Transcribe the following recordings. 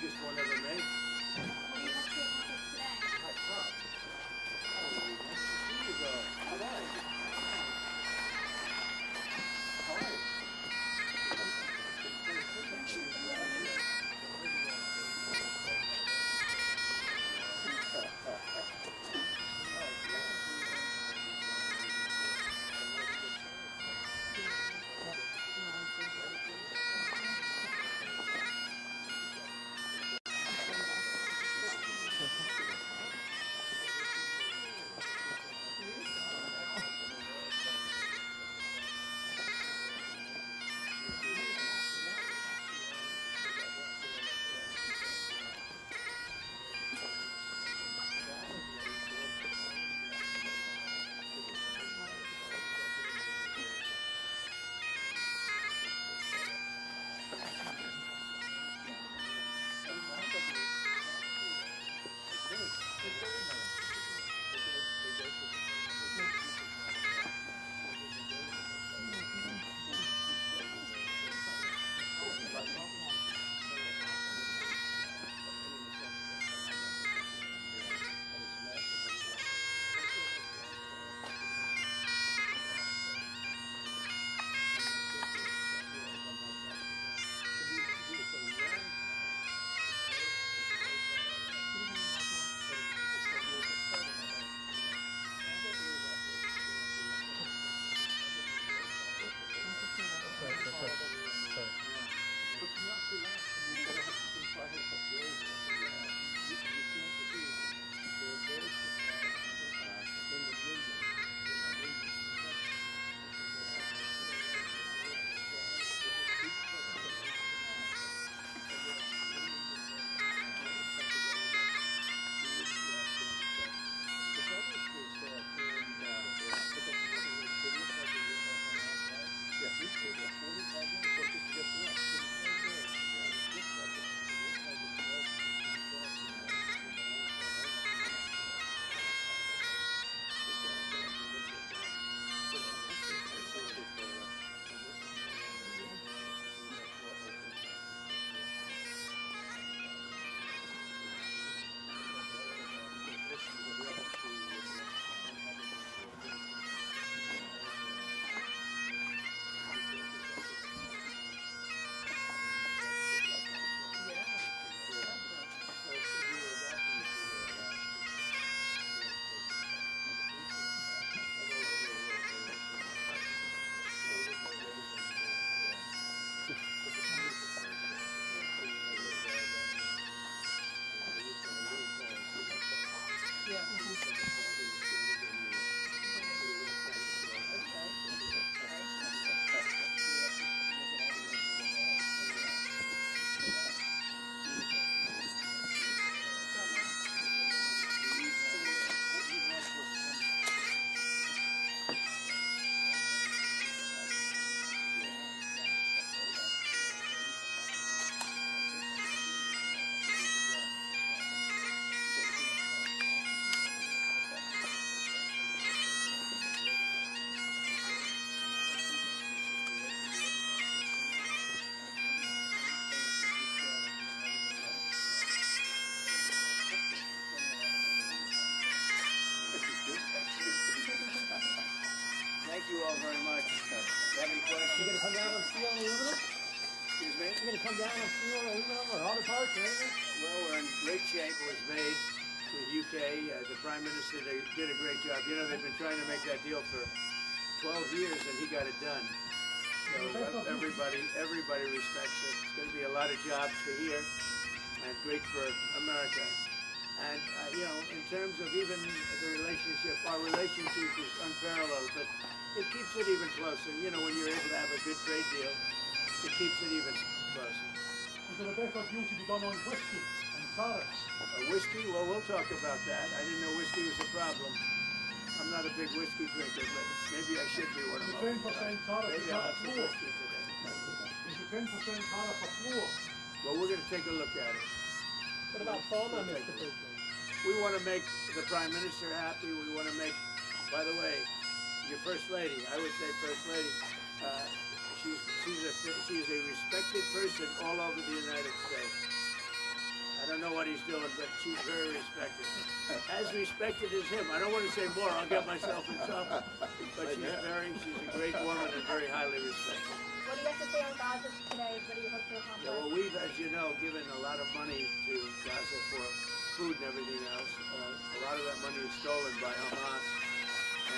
biggest one ever made. What do you have to accomplish today? Hi, Tom. Oh, nice to see you, though. How are you? How are you? Thank you all very much. You have any questions? You gonna come down on steel and aluminum? Excuse me? You gonna come down on steel and aluminum or other parts or anything? Well, we're in great shape. It was made with UK. The Prime Minister did a great job. You know, they've been trying to make that deal for 12 years, and he got it done. So everybody respects it. It's going to be a lot of jobs for here, and great for America. And, you know, in terms of even the relationship, our relationship is unparalleled, but it keeps it even closer. You know, when you're able to have a good trade deal, it keeps it even closer. Is there a better duty to be done on whiskey and tariffs? Whiskey? Well, we'll talk about that. I didn't know whiskey was a problem. I'm not a big whiskey drinker, but maybe I should be one of them. The 10% tariff, Maybe is I'll that have a some floor? whiskey today. Is the 10% tariff a floor? Well, we're going to take a look at it. What about former We'll take Mr. a look. President? We want to make the Prime Minister happy. We want to make, by the way, your First Lady, I would say First Lady, she's a respected person all over the United States. I don't know what he's doing, but she's very respected. As respected as him. I don't want to say more, I'll get myself in trouble. But she's a great woman and very highly respected. What do you have to say on Gaza today? What do you hope to accomplish? Yeah, well, we've, as you know, given a lot of money to Gaza for food and everything else. A lot of that money is stolen by Hamas,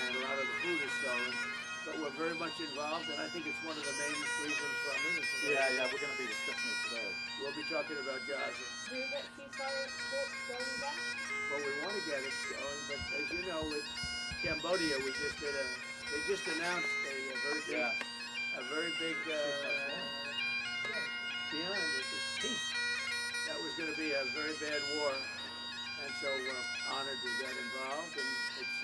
and a lot of the food is stolen. But we're very much involved, and I think it's one of the main reasons for our meeting today. Yeah, we're going to be discussing it today. We'll be talking about Gaza. Do you get ceasefire talks going again? Well, we want to get it going, but as you know, with Cambodia, they just announced a very big peace. That was going to be a very bad war, and so we're honored we got involved, and it's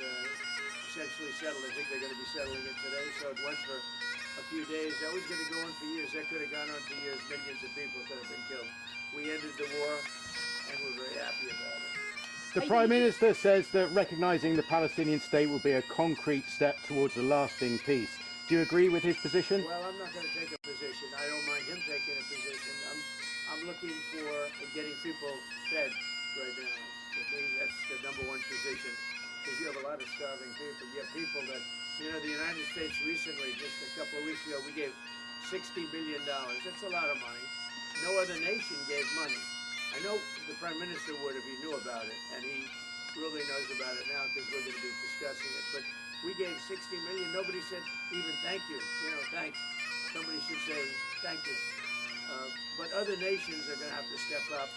essentially settled. I think they're going to be settling it today, so it went for a few days. That was going to go on for years. That could have gone on for years. Millions of people could have been killed. We ended the war, and we're very happy about it. The Prime Minister says that recognising the Palestinian state will be a concrete step towards a lasting peace. Do you agree with his position? Well, I'm not going to take a position. I don't mind him taking a position. I'm looking for getting people fed right now. To me, that's the number one position. Because you have a lot of starving people. You have people that, the United States recently, just a couple of weeks ago, we gave $60 billion. That's a lot of money. No other nation gave money. I know the Prime Minister would if he knew about it, and he really knows about it now because we're going to be discussing it. But we gave $60 million. Nobody said even thank you. Thanks. Somebody should say thank you. But other nations are going to have to step up.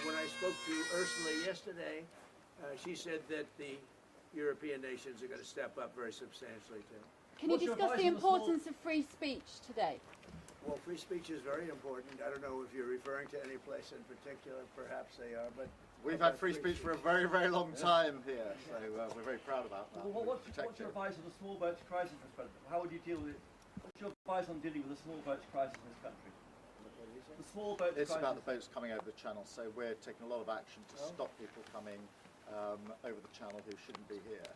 When I spoke to Ursula yesterday, she said that the European nations are going to step up very substantially too. Can you discuss the importance of free speech today? Well, free speech is very important. I don't know if you're referring to any place in particular. Perhaps they are, but we've had free speech for a very, very long time here, so we're very proud about that. Well, what's your advice on the small boats crisis, Mr. President? How would you deal with it? What's your advice on dealing with the small boats crisis in this country? The small boats crisis. It's about the boats coming over the channel, so we're taking a lot of action to stop people coming over the channel who shouldn't be here.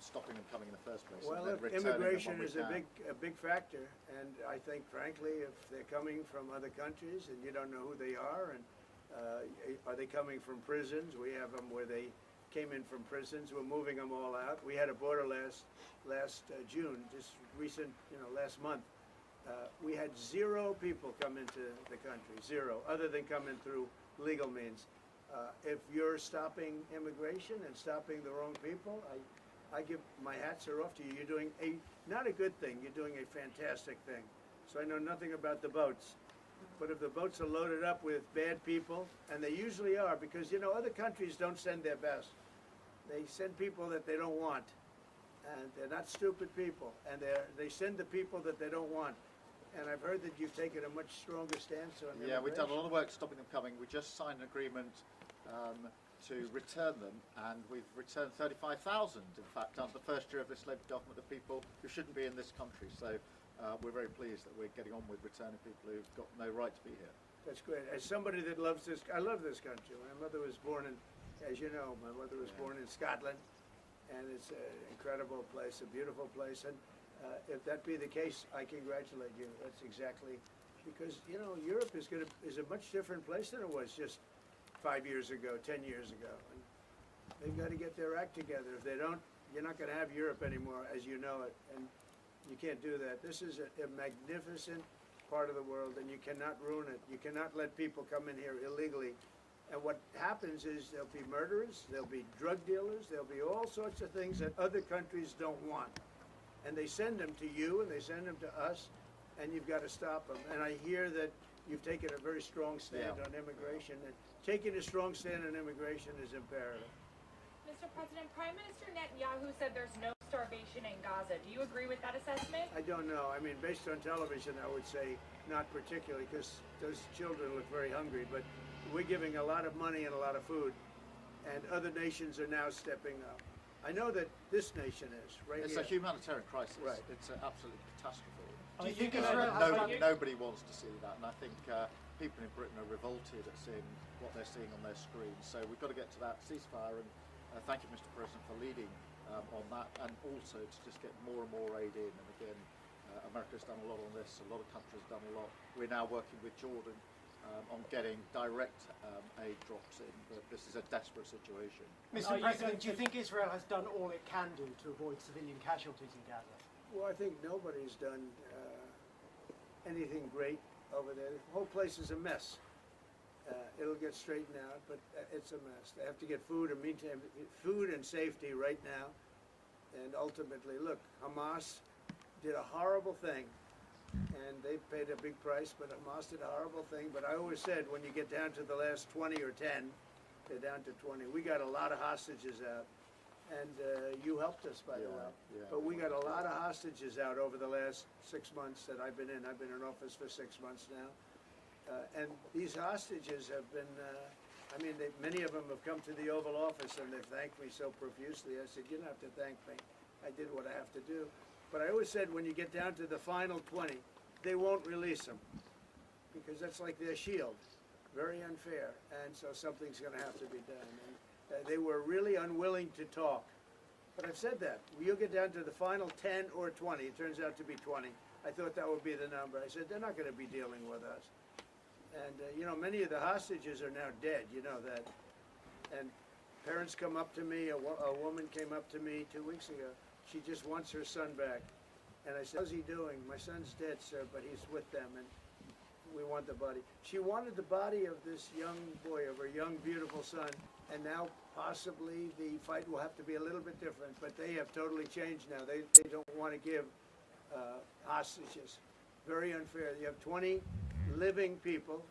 Stopping them coming in the first place. Well, immigration is a big factor, and I think, frankly, if they're coming from other countries and you don't know who they are, and are they coming from prisons? We have them where they came in from prisons. We're moving them all out. We had a border last June, just recent, last month. We had 0 people come into the country, 0, other than coming through legal means. If you're stopping immigration and stopping the wrong people, I give my hats are off to you. You're doing not a good thing, you're doing a fantastic thing. So I know nothing about the boats, but if the boats are loaded up with bad people, and they usually are, because other countries don't send their best. They send people that they don't want, and they're not stupid people, and they send the people that they don't want. And I've heard that you've taken a much stronger stance on immigration. Yeah, we've done a lot of work stopping them coming. We just signed an agreement to return them, and we've returned 35,000, in fact, under the first year of this Labour government, of people who shouldn't be in this country. So we're very pleased that we're getting on with returning people who've got no right to be here. That's great. As somebody that loves this, I love this country. My mother was born in, as you know, my mother was born in Scotland, and it's an incredible place, a beautiful place. And if that be the case, I congratulate you. That's exactly, because Europe is a much different place than it was just 5 years ago, 10 years ago. And they've got to get their act together. If they don't, you're not going to have Europe anymore as you know it, and you can't do that. This is a magnificent part of the world, and you cannot ruin it. You cannot let people come in here illegally. And what happens is there'll be murderers, there'll be drug dealers, there'll be all sorts of things that other countries don't want. And they send them to you, and they send them to us, and you've got to stop them. And I hear that you've taken a very strong stand on immigration, and taking a strong stand on immigration is imperative. Mr. President, Prime Minister Netanyahu said there's no starvation in Gaza. Do you agree with that assessment? I don't know. I mean, based on television, I would say not particularly, because those children look very hungry. But we're giving a lot of money and a lot of food, and other nations are now stepping up. I know that this nation is, right It's here. a humanitarian crisis. Right. It's an absolute catastrophe. Do you think Israel has Nobody wants to see that, and I think people in Britain are revolted at seeing what they're seeing on their screens. So we've got to get to that ceasefire, and thank you, Mr. President, for leading on that, and also to just get more and more aid in. And again, America's done a lot on this. A lot of countries have done a lot. We're now working with Jordan on getting direct aid drops in, but this is a desperate situation. Mr. President, do you think Israel has done all it can do to avoid civilian casualties in Gaza? Well, I think nobody's done anything great over there. The whole place is a mess. It'll get straightened out, but it's a mess. They have to get food, and meantime, food and safety right now. And ultimately, look, Hamas did a horrible thing, and they paid a big price, but Hamas did a horrible thing. But I always said, when you get down to the last 20 or 10, they're down to 20. We got a lot of hostages out, and you helped us, by the way. Yeah. But we got a lot of hostages out over the last 6 months that I've been in. I've been in office for 6 months now. And these hostages have been, many of them have come to the Oval Office and they've thanked me so profusely. I said, you don't have to thank me. I did what I have to do. But I always said, when you get down to the final 20, they won't release them because that's like their shield. Very unfair. And so something's going to have to be done. And they were really unwilling to talk. But I've said that. You'll get down to the final 10 or 20. It turns out to be 20. I thought that would be the number. I said, they're not going to be dealing with us. And, many of the hostages are now dead, you know that. And parents come up to me, a woman came up to me 2 weeks ago. She just wants her son back. And I said, how's he doing? My son's dead, sir, but he's with them, and we want the body. She wanted the body of this young boy, of her young, beautiful son, and now possibly the fight will have to be a little bit different, but they have totally changed now. They don't want to give hostages. Very unfair. You have 20 living people,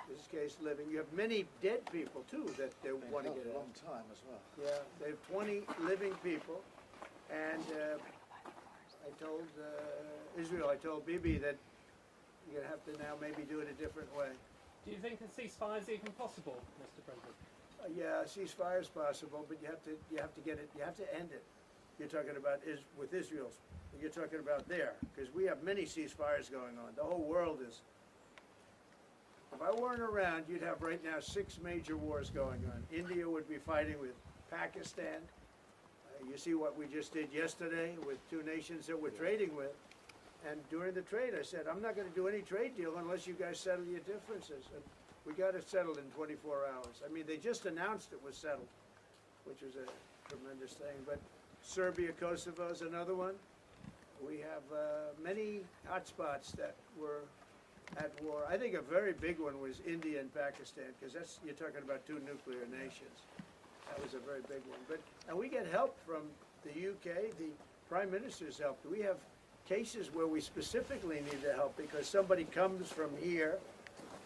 in this case living. You have many dead people too that they want to get out. A long time as well. Yeah, they have 20 living people, and I told Israel, I told Bibi that you're going to have to now maybe do it a different way. Do you think a ceasefire is even possible, Mr. President? Yeah, a ceasefire is possible, but you have to get it. You have to end it. You're talking about with Israel. You're talking about there, because we have many ceasefires going on. The whole world is. If I weren't around, you'd have right now 6 major wars going on. India would be fighting with Pakistan. You see what we just did yesterday with 2 nations that we're trading with. And during the trade, I said, I'm not going to do any trade deal unless you guys settle your differences. And we got it settled in 24 hours. I mean, they just announced it was settled, which was a tremendous thing. But Serbia, Kosovo is another one. We have many hotspots that were at war. I think a very big one was India and Pakistan, because you're talking about 2 nuclear nations. That was a very big one. And we get help from the UK. The Prime Minister's help. We have cases where we specifically need the help because somebody comes from here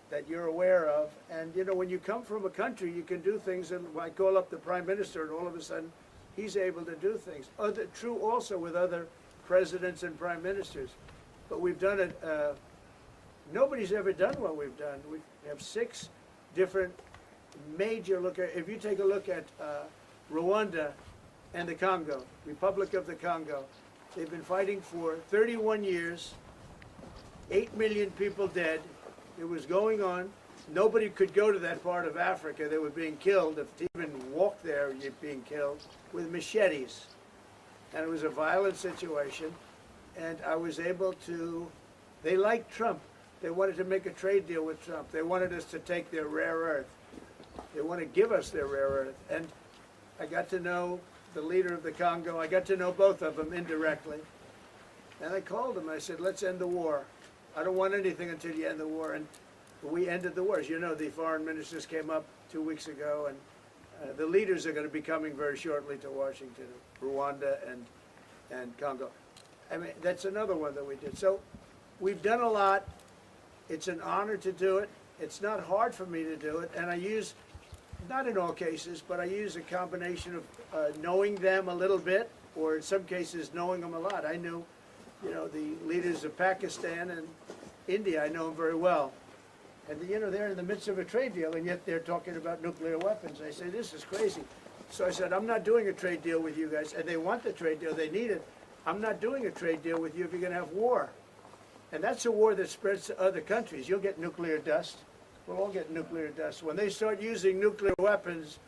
that you're aware of, and when you come from a country, you can do things. And I call up the Prime Minister, and all of a sudden, he's able to do things. True also with other presidents and prime ministers, but we've done it. Nobody's ever done what we've done. We have 6 different major if you take a look at Rwanda and the Congo, Republic of the Congo, they've been fighting for 31 years, 8 million people dead. It was going on. Nobody could go to that part of Africa. They were being killed. If you even walk there, you're being killed with machetes. And it was a violent situation. And I was able to, they liked Trump. They wanted to make a trade deal with Trump. They wanted us to take their rare earth. They want to give us their rare earth. And I got to know the leader of the Congo. I got to know both of them indirectly. And I called him. I said, let's end the war. I don't want anything until you end the war. And we ended the war. As you know, the foreign ministers came up 2 weeks ago, and the leaders are going to be coming very shortly to Washington, Rwanda and Congo. I mean, that's another one that we did. So we've done a lot. It's an honor to do it. It's not hard for me to do it. And I use, not in all cases, but I use a combination of knowing them a little bit, or in some cases knowing them a lot. I knew, the leaders of Pakistan and India. I know them very well. And they're in the midst of a trade deal, and yet they're talking about nuclear weapons. I say, this is crazy. So I said, I'm not doing a trade deal with you guys. And they want the trade deal. They need it. I'm not doing a trade deal with you if you're going to have war. And that's a war that spreads to other countries. You'll get nuclear dust. We'll all get nuclear dust. When they start using nuclear weapons,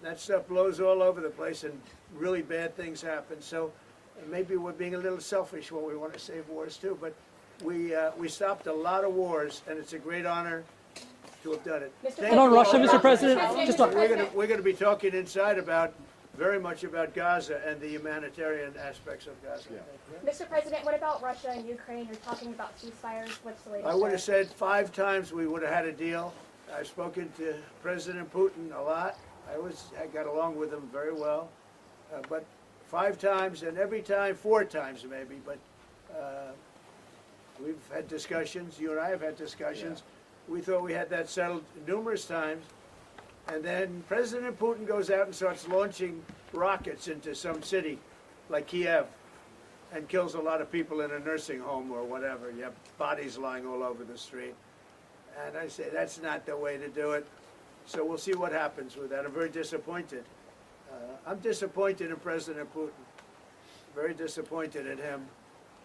that stuff blows all over the place, and really bad things happen. So maybe we're being a little selfish when we want to save wars too. But we stopped a lot of wars, and it's a great honor to have done it. And on Russia, Mr. President, just on... We're going to be talking inside very much about Gaza and the humanitarian aspects of Gaza. Yeah. Mr. President, what about Russia and Ukraine? You're talking about ceasefires. What's the latest? I would have said 5 times we would have had a deal. I've spoken to President Putin a lot. I got along with him very well. But 5 times, and every time 4 times maybe. But we've had discussions. You and I have had discussions. Yeah. We thought we had that settled numerous times. And then President Putin goes out and starts launching rockets into some city, like Kiev, and kills a lot of people in a nursing home or whatever. You have bodies lying all over the street. And I say, that's not the way to do it. So we'll see what happens with that. I'm very disappointed. I'm disappointed in President Putin. Very disappointed in him.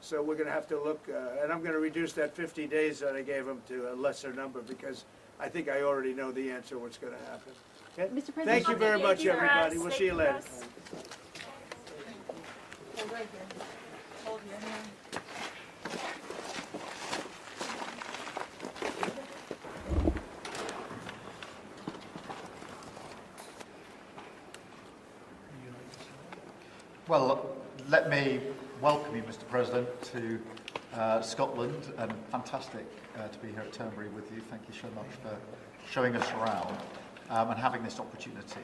So we're going to have to look, and I'm going to reduce that 50 days that I gave him to a lesser number because I think I already know the answer what's going to happen. Okay? Mr. President, thank you very much, everybody. We'll see you later. Hold right here. Hold your hand. Well, let me welcome you, Mr. President, to Scotland, and fantastic to be here at Turnberry with you. Thank you so much for showing us around and having this opportunity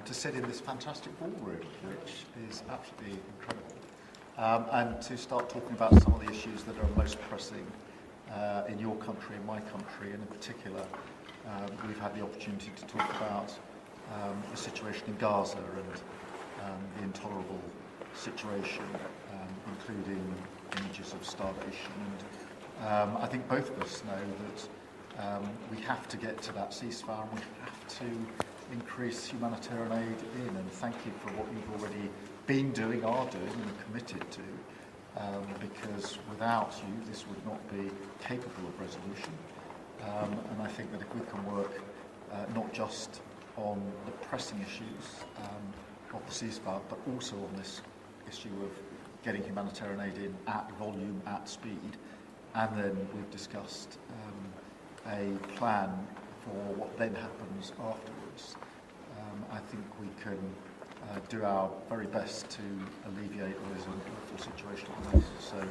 to sit in this fantastic ballroom, which is absolutely incredible, and to start talking about some of the issues that are most pressing in your country, in my country, and in particular, we've had the opportunity to talk about the situation in Gaza and the intolerable situation, including images of starvation. And I think both of us know that we have to get to that ceasefire and we have to increase humanitarian aid in. And thank you for what you've already been doing, are doing, and are committed to, because without you, this would not be capable of resolution. And I think that if we can work not just on the pressing issues of the ceasefire, but also on this issue of getting humanitarian aid in at volume, at speed, and then we've discussed a plan for what then happens afterwards. I think we can do our very best to alleviate what is an awful situation at the moment. So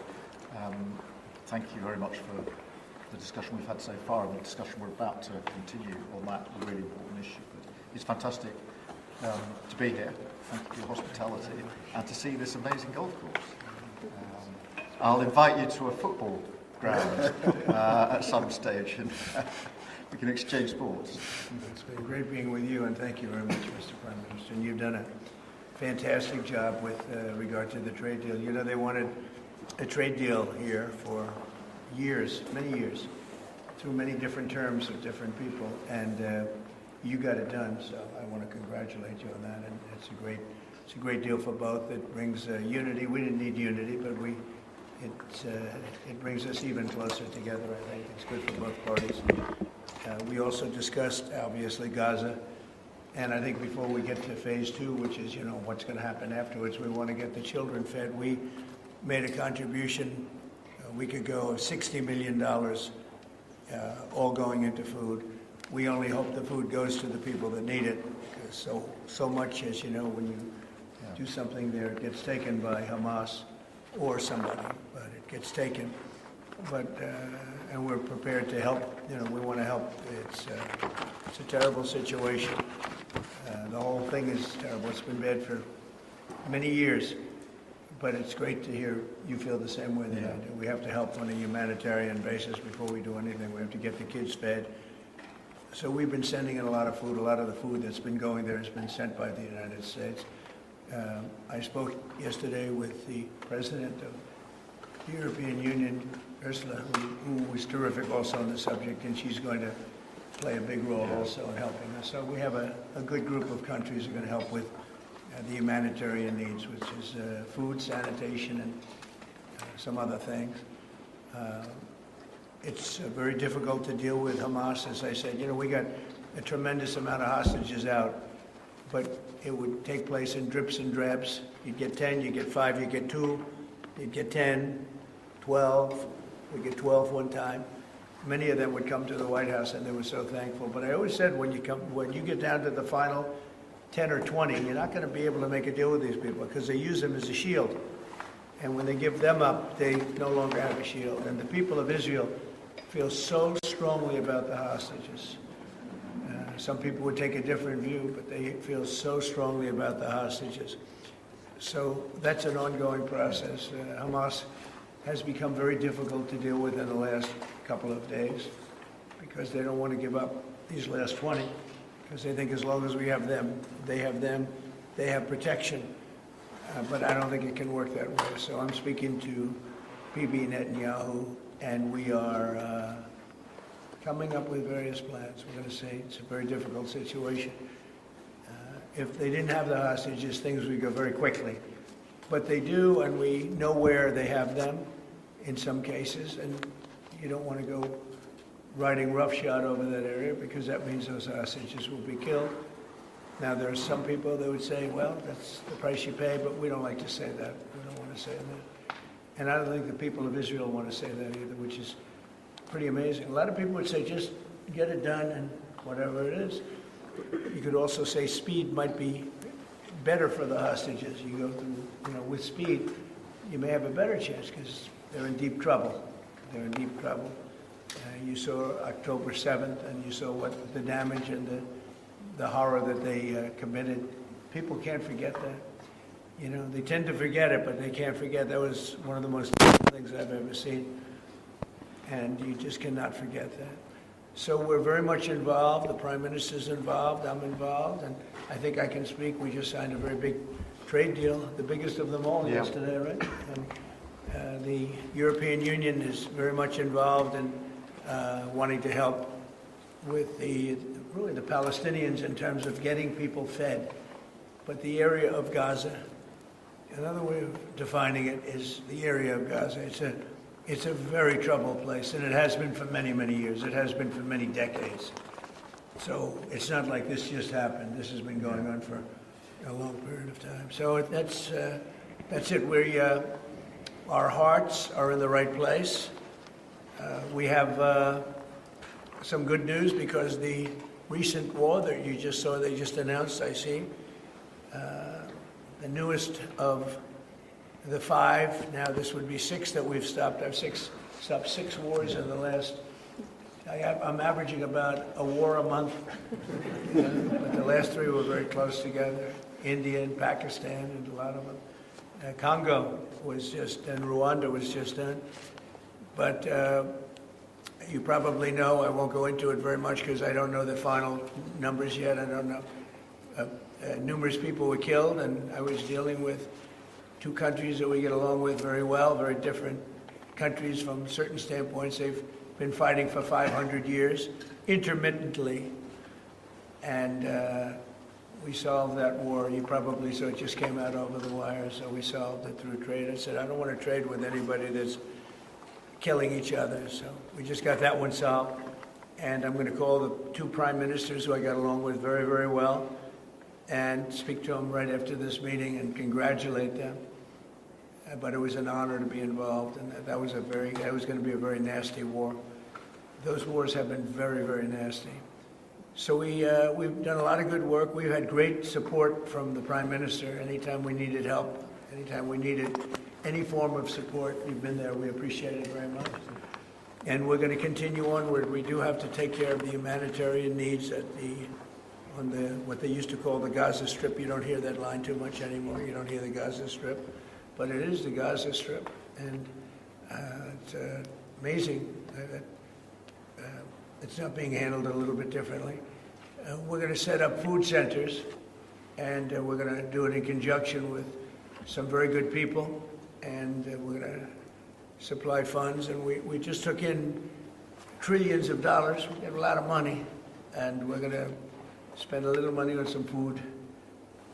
thank you very much for the discussion we've had so far and the discussion we're about to continue on that really important issue. But it's fantastic to be here. Thank you for your hospitality and to see this amazing golf course. I'll invite you to a football ground at some stage and we can exchange sports. It's been great being with you, and thank you very much, Mr. Prime Minister. And you've done a fantastic job with regard to the trade deal. You know, they wanted a trade deal here for years, many years, through many different terms of different people, and you got it done, so I want to congratulate you on that. And it's a great deal for both. It brings unity. We didn't need unity, but it brings us even closer together. I think it's good for both parties. We also discussed obviously Gaza, and I think before we get to phase 2, which is what's going to happen afterwards, we want to get the children fed. We made a contribution a week ago of $60 million, all going into food. We only hope the food goes to the people that need it, because so much, as you know, when you do something there, it gets taken by Hamas or somebody, but it gets taken. But and we're prepared to help. We want to help. It's a terrible situation. The whole thing is terrible. It's been bad for many years, but it's great to hear you feel the same way that I do. We have to help on a humanitarian basis before we do anything. We have to get the kids fed. So we've been sending in a lot of food. A lot of the food that's been going there has been sent by the United States. I spoke yesterday with the president of the European Union, Ursula, who was terrific also on the subject, and she's going to play a big role also in helping us. So we have a good group of countries who are going to help with the humanitarian needs, which is food, sanitation, and some other things. It's very difficult to deal with Hamas, as I said. We got a tremendous amount of hostages out, but it would take place in drips and drabs. You'd get 10, you get 5, you get 2, you'd get 10, 12. We get 12 one time. many of them would come to the White House, and they were so thankful. But I always said, when you get down to the final 10 or 20, you're not going to be able to make a deal with these people because they use them as a shield. And when they give them up, they no longer have a shield. And the people of Israel feel so strongly about the hostages. Some people would take a different view, but they feel so strongly about the hostages. So that's an ongoing process. Hamas has become very difficult to deal with in the last couple of days because they don't want to give up these last 20, because they think as long as we have them, they have protection. But I don't think it can work that way. So I'm speaking to Bibi Netanyahu, and we are coming up with various plans. We're going to say it's a very difficult situation. If they didn't have the hostages, things would go very quickly. But they do, and we know where they have them in some cases, and you don't want to go riding roughshod over that area because that means those hostages will be killed. Now, there are some people that would say, well, that's the price you pay, but we don't like to say that. We don't want to say that. And I don't think the people of Israel want to say that either, which is pretty amazing. A lot of people would say, just get it done and whatever it is. You could also say speed might be better for the hostages. You go through, with speed, you may have a better chance because they're in deep trouble. They're in deep trouble. You saw October 7th, and you saw what the damage and the horror that they committed. People can't forget that. They tend to forget it, but they can't forget. That was one of the most beautiful things I've ever seen. And you just cannot forget that. So we're very much involved. The Prime Minister's involved. I'm involved. And I think I can speak. We just signed a very big trade deal, the biggest of them all yesterday, right? And the European Union is very much involved in wanting to help with really the Palestinians in terms of getting people fed. But the area of Gaza, another way of defining it is the area of Gaza. It's a very troubled place, and it has been for many, many years. It has been for many decades. So it's not like this just happened. This has been going on for a long period of time. So that's it. Our hearts are in the right place. We have some good news because the recent war that you just saw, they just announced, I see, the newest of the 5, now this would be 6 that we've stopped. I've stopped 6 wars in the last, I'm averaging about a war a month. But the last 3 were very close together. India and Pakistan and a lot of them. Congo was just, and Rwanda was just done. But you probably know, I won't go into it very much because I don't know the final numbers yet. I don't know. Numerous people were killed, and I was dealing with 2 countries that we get along with very well, very different countries from certain standpoints. They've been fighting for 500 years, intermittently, and we solved that war. You probably saw it just came out over the wire, so we solved it through trade. I said, I don't want to trade with anybody that's killing each other, so we just got that one solved. And I'm going to call the 2 prime ministers who I got along with very, very well and speak to them right after this meeting and congratulate them. But it was an honor to be involved, and that was going to be a very nasty war. Those wars have been very, very nasty. So we've done a lot of good work. We've had great support from the Prime Minister anytime we needed help, anytime we needed any form of support. You've been there. We appreciate it very much. And we're going to continue onward. We do have to take care of the humanitarian needs on what they used to call the Gaza Strip. You don't hear that line too much anymore. You don't hear the Gaza Strip. But it is the Gaza Strip, and it's amazing that it's not being handled a little bit differently. We're going to set up food centers, and we're going to do it in conjunction with some very good people, and we're going to supply funds. And we just took in trillions of dollars. We got a lot of money, and we're going to spend a little money on some food.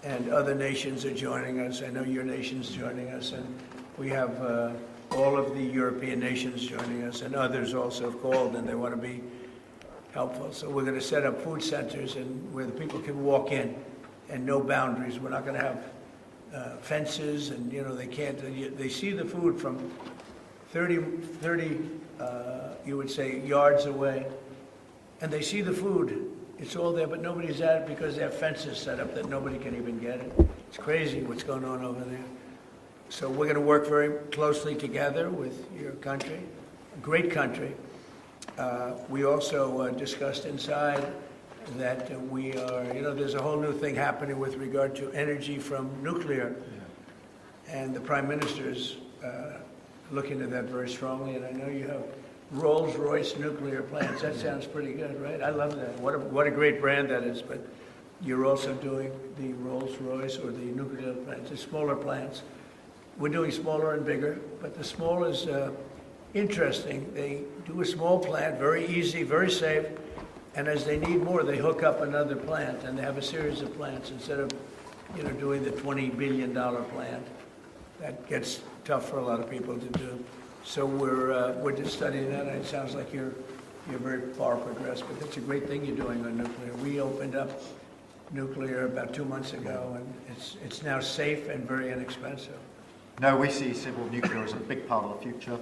And other nations are joining us. I know your nation's joining us, and we have all of the European nations joining us, and others also have called, and they want to be helpful. So we're going to set up food centers and where the people can walk in, and no boundaries. We're not going to have fences, and they can't. They see the food from 30 you would say, yards away, and they see the food. It's all there, but nobody's at it because they have fences set up that nobody can even get it. It's crazy what's going on over there. So we're going to work very closely together with your country, a great country. We also discussed inside that we are, there's a whole new thing happening with regard to energy from nuclear. And the Prime Minister's looking at that very strongly, and I know you have Rolls-Royce nuclear plants. That sounds pretty good, right? I love that. What a great brand that is, but you're also doing the Rolls-Royce or the nuclear plants, the smaller plants. We're doing smaller and bigger, but the small is interesting. They do a small plant, very easy, very safe, and as they need more, they hook up another plant, and they have a series of plants instead of, doing the $20 billion plant. That gets tough for a lot of people to do. So we're just studying that, and it sounds like you're very far progressed, but that's a great thing you're doing on nuclear. We opened up nuclear about 2 months ago, and it's now safe and very inexpensive. No, we see civil nuclear as a big part of the future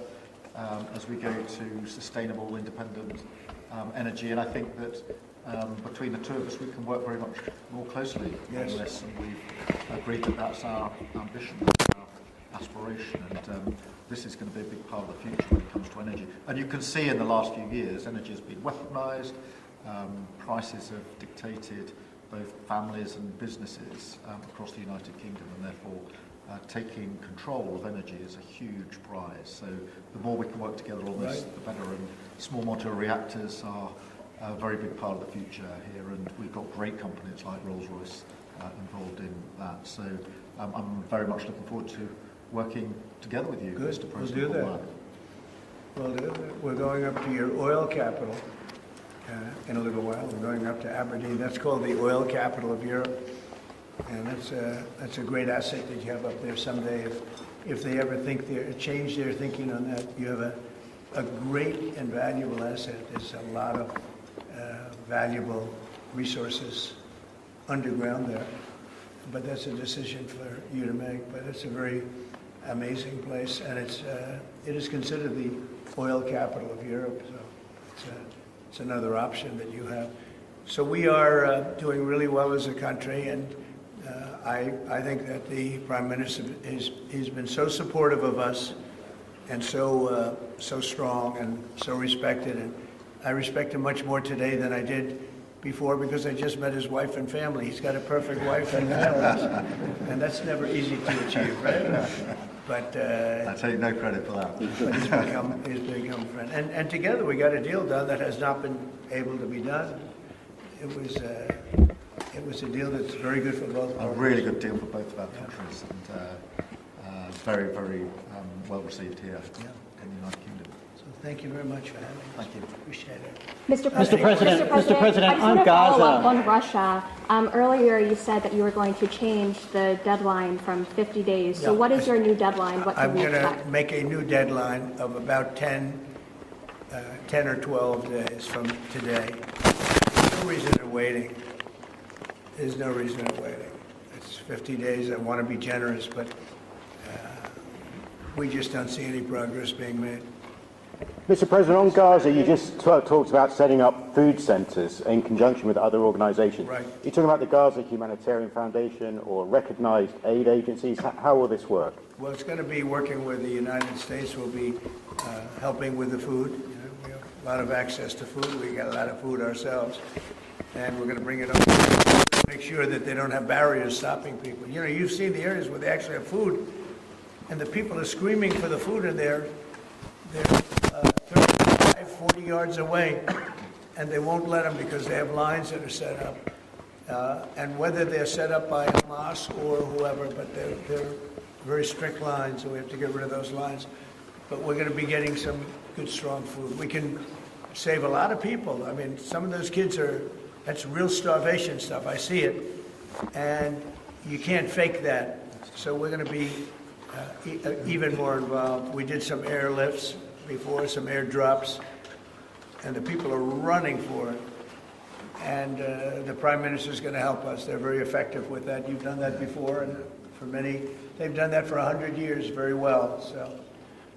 as we go to sustainable, independent energy, and I think that between the two of us we can work very much more closely on this, and we've agreed that that's our ambition, our aspiration, and this is going to be a big part of the future when it comes to energy. And you can see in the last few years, energy has been weaponised, prices have dictated both families and businesses across the United Kingdom, and therefore taking control of energy is a huge prize. So the more we can work together on this, the better. And small modular reactors are a very big part of the future here, and we've got great companies like Rolls-Royce involved in that. So I'm very much looking forward to working together with you. Good, we'll do that. We'll do that. We're going up to your oil capital in a little while. We're going up to Aberdeen. That's called the oil capital of Europe. And that's a great asset that you have up there someday. If they ever change their thinking on that, you have a great and valuable asset. There's a lot of valuable resources underground there. But that's a decision for you to make. But it's a very amazing place, and it is considered the oil capital of Europe. So it's another option that you have. So we are doing really well as a country, and I think that the Prime Minister he's been so supportive of us, and so strong and so respected, and I respect him much more today than I did before because I just met his wife and family. He's got a perfect wife and family, and that's never easy to achieve, right? But I take no credit for that. He's become a friend, and together we got a deal done that has not been able to be done. It was a deal that's very good for both parties. A really good deal for both of our countries, and very, very well received here in the United Kingdom. So thank you very much for having us. Thank you. Appreciate it. Mr. President, on Gaza. On Russia, earlier you said that you were going to change the deadline from 50 days. So what is your new deadline? What can I'm going to make a new deadline of about 10 or 12 days from today. There's no reason in waiting. There's no reason in waiting. It's 50 days. I want to be generous, but we just don't see any progress being made. Mr. President, on Gaza, you just talked about setting up food centres in conjunction with other organisations. Right. You're talking about the Gaza Humanitarian Foundation or recognised aid agencies. How will this work? Well, it's going to be working with the United States. We'll be helping with the food. We have a lot of access to food. We got a lot of food ourselves. And we're going to bring it up to make sure that they don't have barriers stopping people. You've seen the areas where they actually have food, and the people are screaming for the food, and they're 35, 40 yards away, and they won't let them because they have lines that are set up. And whether they're set up by Hamas or whoever, but they're very strict lines, and we have to get rid of those lines. But we're going to be getting some good, strong food. We can save a lot of people. I mean, some of those kids that's real starvation stuff. I see it. And you can't fake that. So we're going to be even more involved. We did some airlifts before, some airdrops, and the people are running for it. And the Prime Minister is going to help us. They're very effective with that. You've done that before, and for many, they've done that for 100 years very well.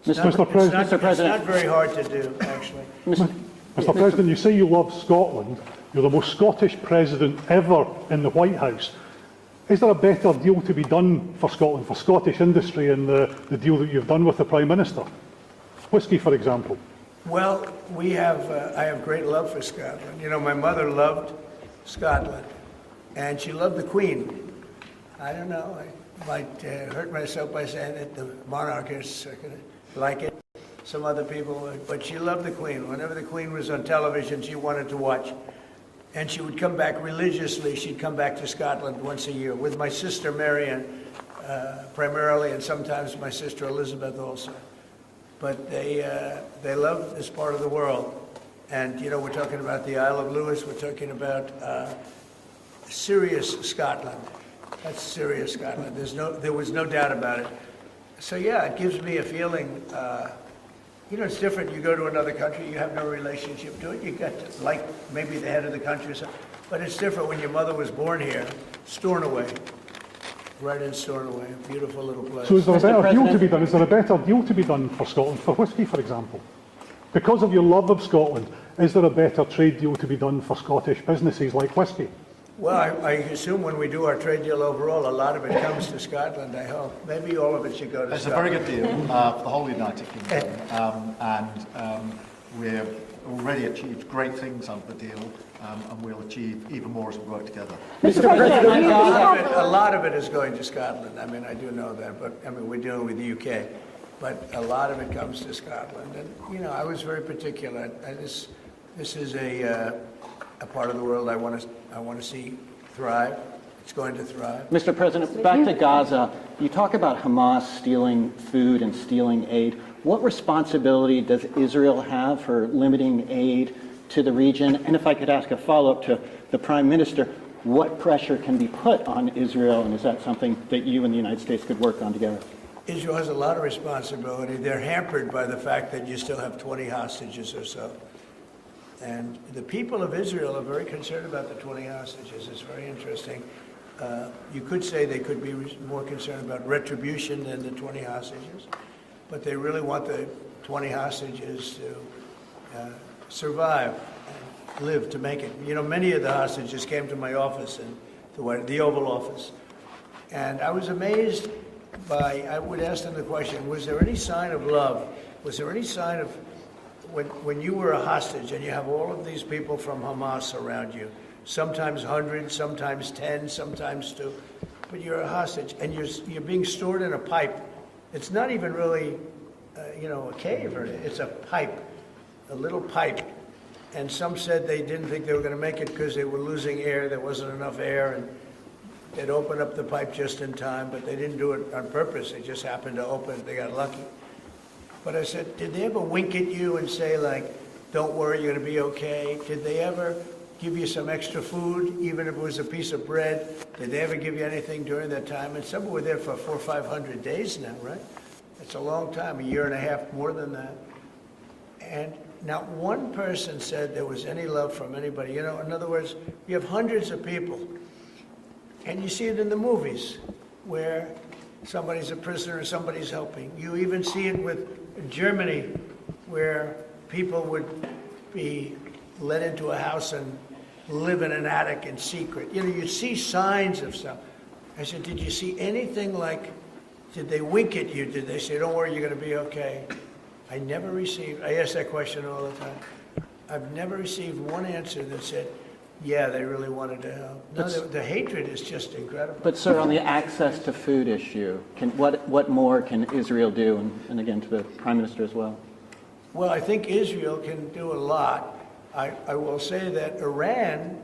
Mr. President, It's not very hard to do, actually. Mr. President, you say you love Scotland. You're the most Scottish president ever in the White House. Is there a better deal to be done for Scotland, for Scottish industry, in the deal that you've done with the Prime Minister? Whisky, for example. Well, I have great love for Scotland. You know, my mother loved Scotland, and she loved the Queen. I don't know, I might hurt myself by saying that the monarchists are going to like it. Some other people, but she loved the Queen. Whenever the Queen was on television, she wanted to watch. And she would come back religiously. She'd come back to Scotland once a year with my sister Marion, primarily, and sometimes my sister Elizabeth also. But they love this part of the world. And, you know, we're talking about the Isle of Lewis. We're talking about serious Scotland. That's serious Scotland. There was no doubt about it. So, yeah, it gives me a feeling, you know, it's different. You go to another country, you have no relationship to it. You got to like maybe the head of the country or something. But it's different when your mother was born here, Stornoway, right in Stornoway, a beautiful little place. So is there a better deal to be done? Is there a better deal to be done for Scotland, for whisky, for example? Because of your love of Scotland, is there a better trade deal to be done for Scottish businesses like whisky? Well, I assume when we do our trade deal overall, a lot of it comes to Scotland, I hope. Maybe all of it should go to Scotland. It's a very good deal for the whole United Kingdom. We've already achieved great things under the deal, and we'll achieve even more as we work together. Mr. President, a lot of it is going to Scotland. I mean, I do know that, but I mean, we're dealing with the UK. But a lot of it comes to Scotland. And, you know, I was very particular. This is a part of the world I want to see thrive. It's going to thrive. Mr. President, back to Gaza. You talk about Hamas stealing food and stealing aid. What responsibility does Israel have for limiting aid to the region? And if I could ask a follow-up to the Prime Minister, what pressure can be put on Israel, and is that something that you and the United States could work on together? Israel has a lot of responsibility. They're hampered by the fact that you still have 20 hostages or so. And the people of Israel are very concerned about the 20 hostages. It's very interesting. You could say they could be more concerned about retribution than the 20 hostages, but they really want the 20 hostages to survive and live, to make it. You know, many of the hostages came to my office, in the Oval Office, and I was amazed by, I would ask them the question, was there any sign of love? Was there any sign of, when you were a hostage and you have all of these people from Hamas around you, sometimes 100, sometimes 10, sometimes 2, but you're a hostage and you're being stored in a pipe. It's not even really, you know, a cave, or it's a pipe, a little pipe. And some said they didn't think they were going to make it because they were losing air. There wasn't enough air, and they'd open up the pipe just in time, but they didn't do it on purpose. They just happened to open it. They got lucky. But I said, did they ever wink at you and say, like, don't worry, you're going to be okay? Did they ever give you some extra food, even if it was a piece of bread? Did they ever give you anything during that time? And some were there for 400 or 500 days now, right? It's a long time, a year and a half, more than that. And not one person said there was any love from anybody. You know, in other words, you have hundreds of people, and you see it in the movies where somebody's a prisoner and somebody's helping. You even see it with Germany, where people would be let into a house and live in an attic in secret. You know, you see signs of stuff. I said, did you see anything like, did they wink at you? Did they say, don't worry, you're going to be okay? I never received, I ask that question all the time. I've never received one answer that said, yeah, they really wanted to help. No, the hatred is just incredible. But, sir, on the access to food issue, what more can Israel do? And again, to the Prime Minister as well. Well, I think Israel can do a lot. I will say that Iran,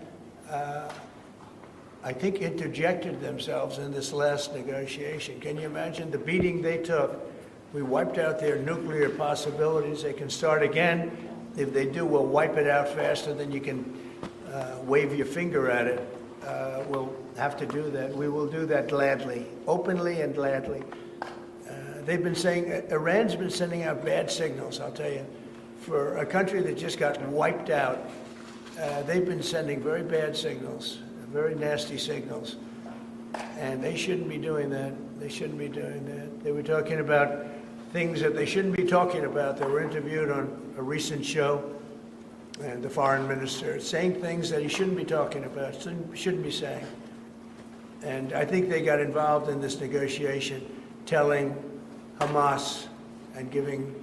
I think, interjected themselves in this last negotiation. Can you imagine the beating they took? We wiped out their nuclear possibilities. They can start again. If they do, we'll wipe it out faster than you can wave your finger at it. We'll have to do that. We will do that gladly, openly and gladly. They've been saying, Iran's been sending out bad signals, I'll tell you. For a country that just got wiped out, they've been sending very bad signals, very nasty signals. And they shouldn't be doing that. They shouldn't be doing that. They were talking about things that they shouldn't be talking about. They were interviewed on a recent show, and the foreign minister saying things that he shouldn't be talking about, shouldn't be saying. And I think they got involved in this negotiation, telling Hamas and giving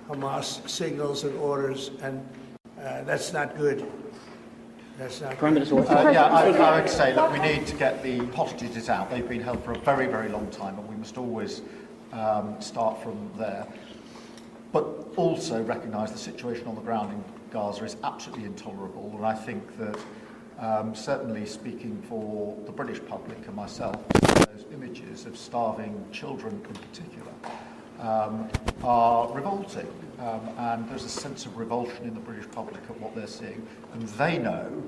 Hamas signals and orders, and that's not good. That's not Prime Minister, I would say, look, we need to get the hostages out. They've been held for a very, very long time, and we must always start from there. But also recognise the situation on the ground in Gaza is absolutely intolerable, and I think that certainly speaking for the British public and myself, those images of starving children in particular are revolting, and there's a sense of revulsion in the British public at what they're seeing, and they know,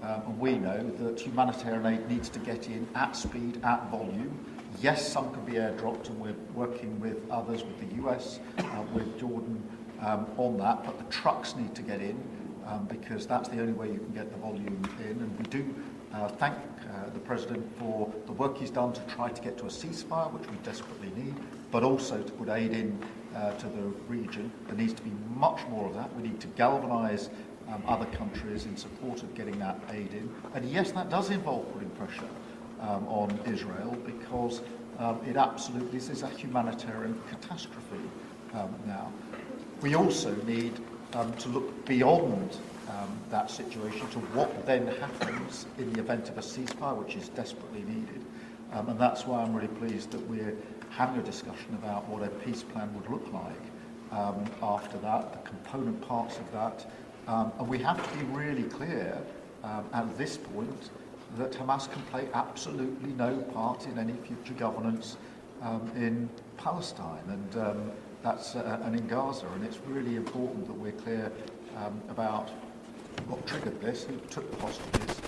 and we know, that humanitarian aid needs to get in at speed, at volume. Yes, some can be airdropped, and we're working with others, with the US, with Jordan on that, but the trucks need to get in, because that's the only way you can get the volume in. And we do thank the President for the work he's done to try to get to a ceasefire, which we desperately need, but also to put aid in to the region. There needs to be much more of that. We need to galvanise other countries in support of getting that aid in. And yes, that does involve putting pressure on Israel, because it absolutely is a humanitarian catastrophe now. We also need to look beyond that situation to what then happens in the event of a ceasefire, which is desperately needed. And that's why I'm really pleased that we're having a discussion about what a peace plan would look like after that, the component parts of that. And we have to be really clear at this point that Hamas can play absolutely no part in any future governance in Palestine. And that's and in Gaza, and it's really important that we're clear about what triggered this, who took the hostages,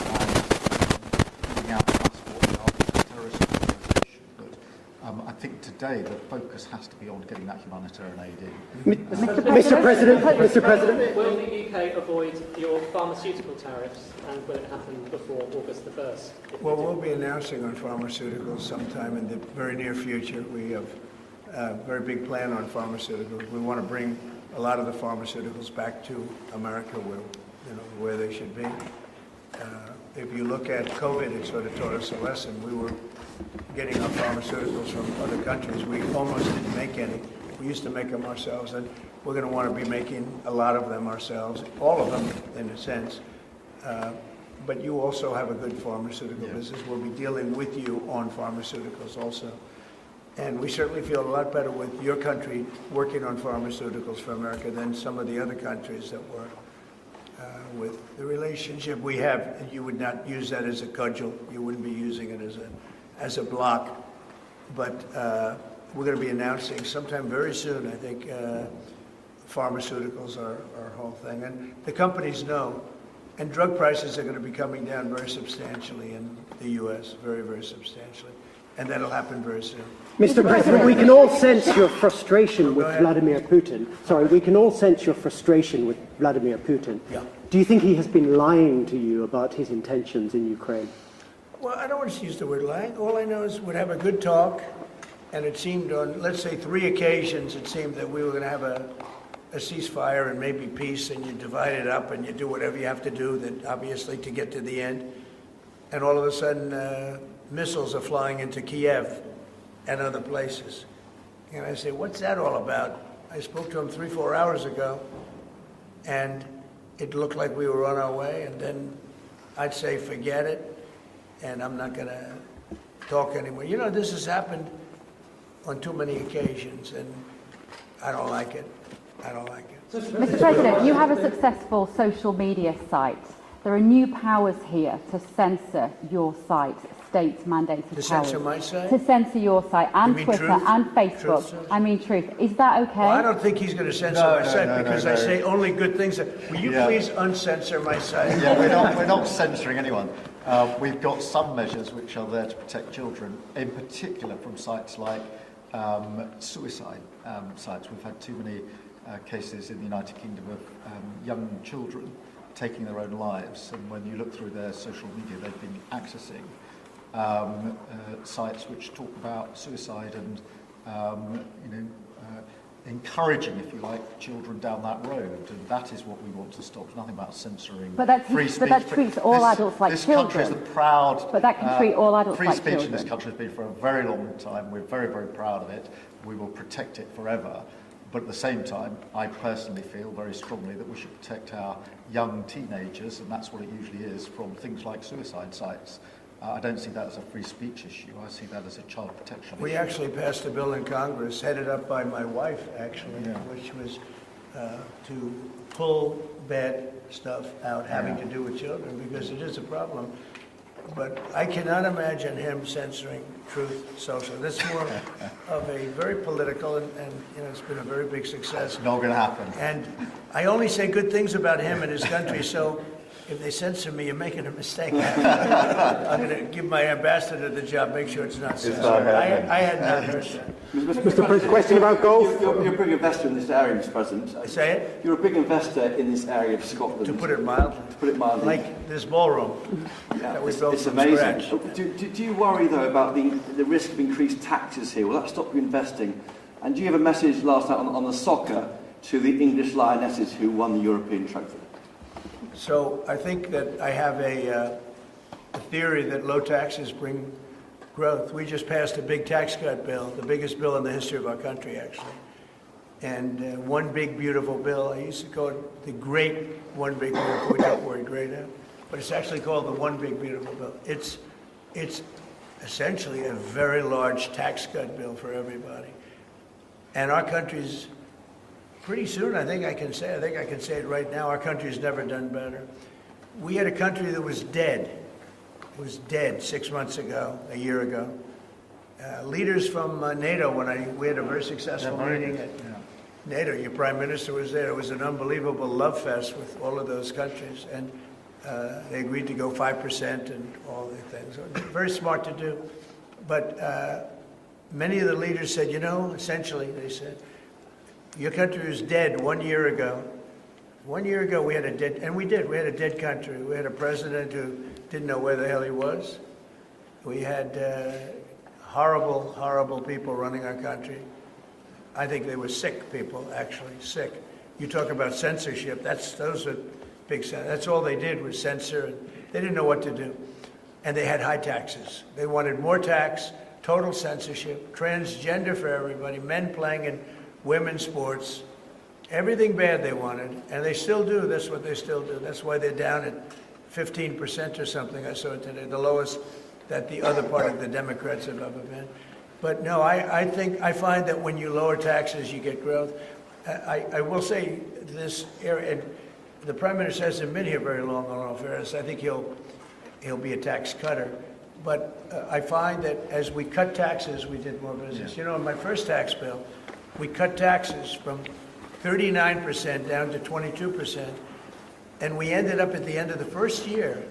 and giving out passports after the terrorist organisation. But I think today the focus has to be on getting that humanitarian aid in. Mr. President, will the UK avoid your pharmaceutical tariffs, and will it happen before August the 1st? Well, we'll be announcing on pharmaceuticals sometime in the very near future. We have a very big plan on pharmaceuticals. We want to bring a lot of the pharmaceuticals back to America, where they should be. If you look at COVID, it sort of taught us a lesson. We were getting our pharmaceuticals from other countries. We almost didn't make any. We used to make them ourselves, and we're going to want to be making a lot of them ourselves, all of them in a sense. But you also have a good pharmaceutical business. We'll be dealing with you on pharmaceuticals also. And we certainly feel a lot better with your country working on pharmaceuticals for America than some of the other countries that were. With the relationship we have, you would not use that as a cudgel. You wouldn't be using it as a block. But we're going to be announcing sometime very soon, I think, pharmaceuticals are our whole thing. And the companies know. And drug prices are going to be coming down very substantially in the U.S., very, very substantially. And that'll happen very soon. Mr. President, we can all sense your frustration with Vladimir Putin. Sorry, we can all sense your frustration with Vladimir Putin. Yeah. Do you think he has been lying to you about his intentions in Ukraine? Well, I don't want to use the word lying. All I know is we'd have a good talk, and it seemed on, let's say, 3 occasions, it seemed that we were going to have a ceasefire and maybe peace, and you divide it up and you do whatever you have to do, that obviously to get to the end. And all of a sudden, missiles are flying into Kiev and other places. And I say, what's that all about? I spoke to him 3-4 hours ago, and it looked like we were on our way, and then I'd say, forget it, and I'm not going to talk anymore. You know, this has happened on too many occasions, and I don't like it. I don't like it. Mr. President, you have a successful social media site. There are new powers here to censor your site, state-mandated powers. To censor my site? To censor your site and Twitter Truth? and Facebook. Truth? I mean Truth. Is that okay? Well, I don't think he's going to censor my site because I say only good things. Will you please uncensor my site? Yeah, we're not censoring anyone. We've got some measures which are there to protect children, in particular from sites like suicide sites. We've had too many cases in the United Kingdom of young children taking their own lives, and when you look through their social media, they've been accessing sites which talk about suicide and encouraging, if you like, children down that road, and that is what we want to stop. There's nothing about censoring free speech. But that treats all adults like children. This country is a proud... But that can treat all adults like children. Free speech in this country has been for a very long time. We're very, very proud of it. We will protect it forever. But at the same time, I personally feel very strongly that we should protect our young teenagers, and that's what it usually is, from things like suicide sites. I don't see that as a free speech issue. I see that as a child protection issue. We actually passed a bill in Congress, headed up by my wife, actually, Yeah. which was to pull bad stuff out having to do with children, because it is a problem. But I cannot imagine him censoring Truth Social. That's more of a very political, and it's been a very big success. It's not going to happen. And I only say good things about him and his country, so if they censor me, you're making a mistake. I'm going to give my ambassador the job, make sure it's not censored. I had not heard that. Mr. President, question about golf? You're a big investor in this area, Mr. President. Say it? You're a big investor in this area of Scotland. To put it mildly. To put it mildly. Like this ballroom that we built It's from amazing. scratch. Do you worry, though, about the risk of increased taxes here? Will that stop you investing? And do you have a message last night on the soccer to the English Lionesses who won the European trophy? So I think that I have a theory that low taxes bring growth. We just passed a big tax cut bill, the biggest bill in the history of our country, actually. And one big, beautiful bill. I used to call it the great one big, beautiful. We got the word great out. But it's actually called the one big, beautiful bill. It's essentially a very large tax cut bill for everybody. And our country's pretty soon, I think I can say it right now, our country's never done better. We had a country that was dead. It was dead 6 months ago, a year ago. Leaders from NATO, we had a very successful meeting at NATO. Your prime minister was there. It was an unbelievable love fest with all of those countries. And they agreed to go 5% and all the things. Very smart to do. But many of the leaders said, essentially, they said, your country was dead 1 year ago. 1 year ago, we had a dead, and we did. We had a dead country. We had a president who didn't know where the hell he was. We had horrible, horrible people running our country. I think they were sick people, actually, sick. You talk about censorship. Those are big. That's all they did was censor. And they didn't know what to do, and they had high taxes. They wanted more tax, total censorship, transgender for everybody, men playing in women's sports, everything bad they wanted, and they still do. That's what they still do. That's why they're down at 15% or something. I saw it today, the lowest that the other part of the Democrats have ever been. But no, I find that when you lower taxes, you get growth. I will say this area, and the Prime Minister hasn't been here very long, in all fairness. I think he'll be a tax cutter. But I find that as we cut taxes, we did more business. In my first tax bill, we cut taxes from 39% down to 22%, and we ended up at the end of the first year,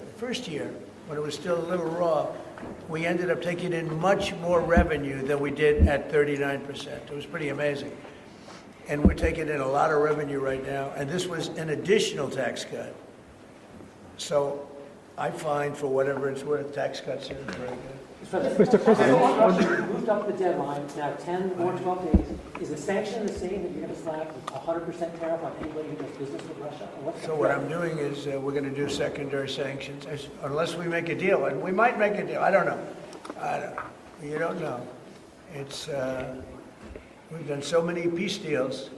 when it was still a little raw, we ended up taking in much more revenue than we did at 39%. It was pretty amazing. And we're taking in a lot of revenue right now, and this was an additional tax cut. So I find, for whatever it's worth, tax cuts are very good. Mr. President, you moved up the deadline, now 10 or 12 days. Is the sanction the same that you're going to slap a 100% tariff on anybody who does business with Russia? So what I'm doing is we're going to do secondary sanctions, unless we make a deal. And we might make a deal. I don't know. You don't know. It's we've done so many peace deals.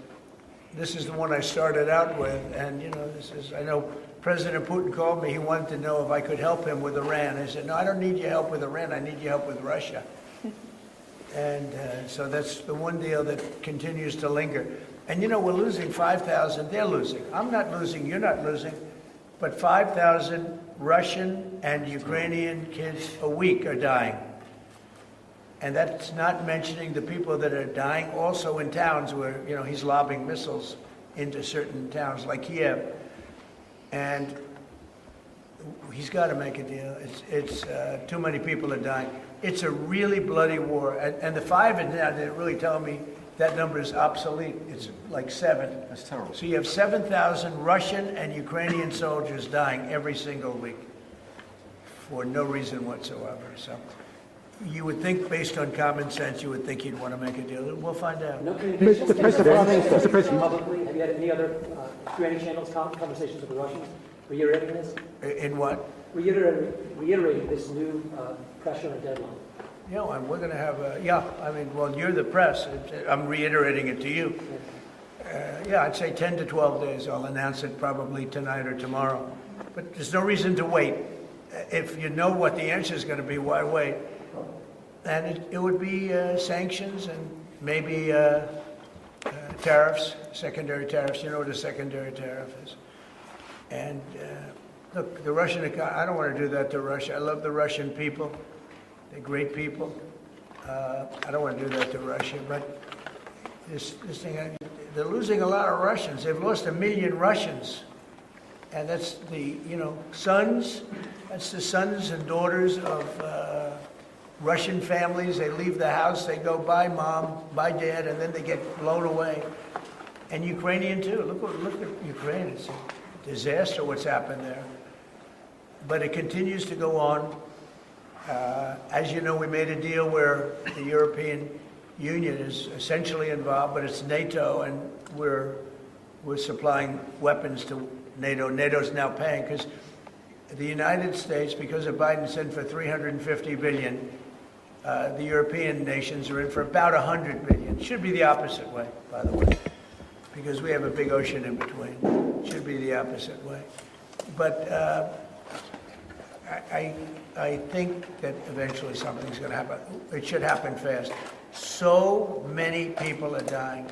This is the one I started out with. And, I know President Putin called me. He wanted to know if I could help him with Iran. I said, no, I don't need your help with Iran. I need your help with Russia. And so that's the one deal that continues to linger. And, we're losing 5,000. They're losing. I'm not losing. You're not losing. But 5,000 Russian and Ukrainian kids a week are dying. And that's not mentioning the people that are dying also in towns where, he's lobbing missiles into certain towns like Kiev. And he's got to make a deal. It's too many people are dying. It's a really bloody war. And the 5 and now, they're really telling me that number is obsolete. It's like 7. That's terrible. So you have 7,000 Russian and Ukrainian soldiers dying every single week for no reason whatsoever. So You would think, based on common sense, you would think he'd want to make a deal. We'll find out. No communications. Mr. President. Publicly, have you had any other, through any channels, conversations with the Russians reiterating this? In what? Reiterating this new pressure and deadline. Yeah, and we're going to have a, yeah, I mean, well, you're the press. I'm reiterating it to you. Yeah, I'd say 10 to 12 days. I'll announce it probably tonight or tomorrow. But there's no reason to wait. If you know what the answer is going to be, why wait? And it would be sanctions and maybe tariffs, secondary tariffs. You know what a secondary tariff is. And look, the Russian economy, I don't want to do that to Russia. I love the Russian people. They're great people. I don't want to do that to Russia. But this thing, they're losing a lot of Russians. They've lost 1 million Russians. And that's the, sons, that's the sons and daughters of Russian families. They leave the house, they go, bye mom, bye dad, and then they get blown away. And Ukrainian too. Look at Ukraine. It's a disaster what's happened there. But it continues to go on. As you know, we made a deal where the European Union is essentially involved, but it's NATO, and we're supplying weapons to NATO. NATO's now paying because the United States, because of Biden's in for $350 billion, the European nations are in for about $100 billion. It should be the opposite way, by the way, because we have a big ocean in between. It should be the opposite way. But I think that eventually something's going to happen. It should happen fast. So many people are dying.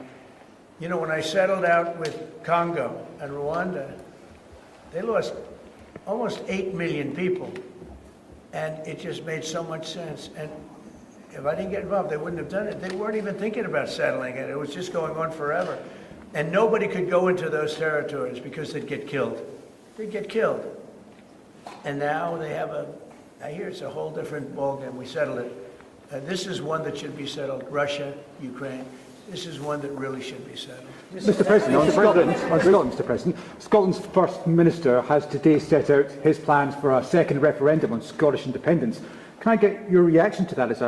When I settled out with Congo and Rwanda, they lost almost 8 million people. And it just made so much sense. And if I didn't get involved, they wouldn't have done it. They weren't even thinking about settling it. It was just going on forever. And nobody could go into those territories because they'd get killed. They'd get killed. And now they have I hear it's a whole different ballgame. We settled it. This is one that should be settled. Russia, Ukraine. This is one that really should be settled. Mr. President, on Scotland, Mr. President, Scotland's First Minister has today set out his plans for a second referendum on Scottish independence. Can I get your reaction to that as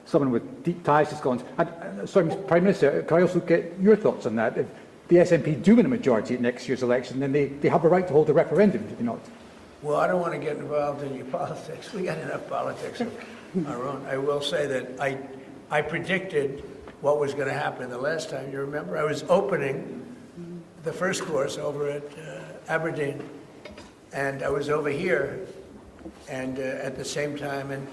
someone with deep ties to Scotland? And, sorry, Mr. Prime Minister, can I also get your thoughts on that? If the SNP do win a majority at next year's election, then they have a right to hold a referendum, do they not? Well, I don't want to get involved in your politics. We got enough politics of our own. I will say that I predicted what was going to happen the last time. You remember? I was opening the first course over at Aberdeen, and I was over here, and at the same time, and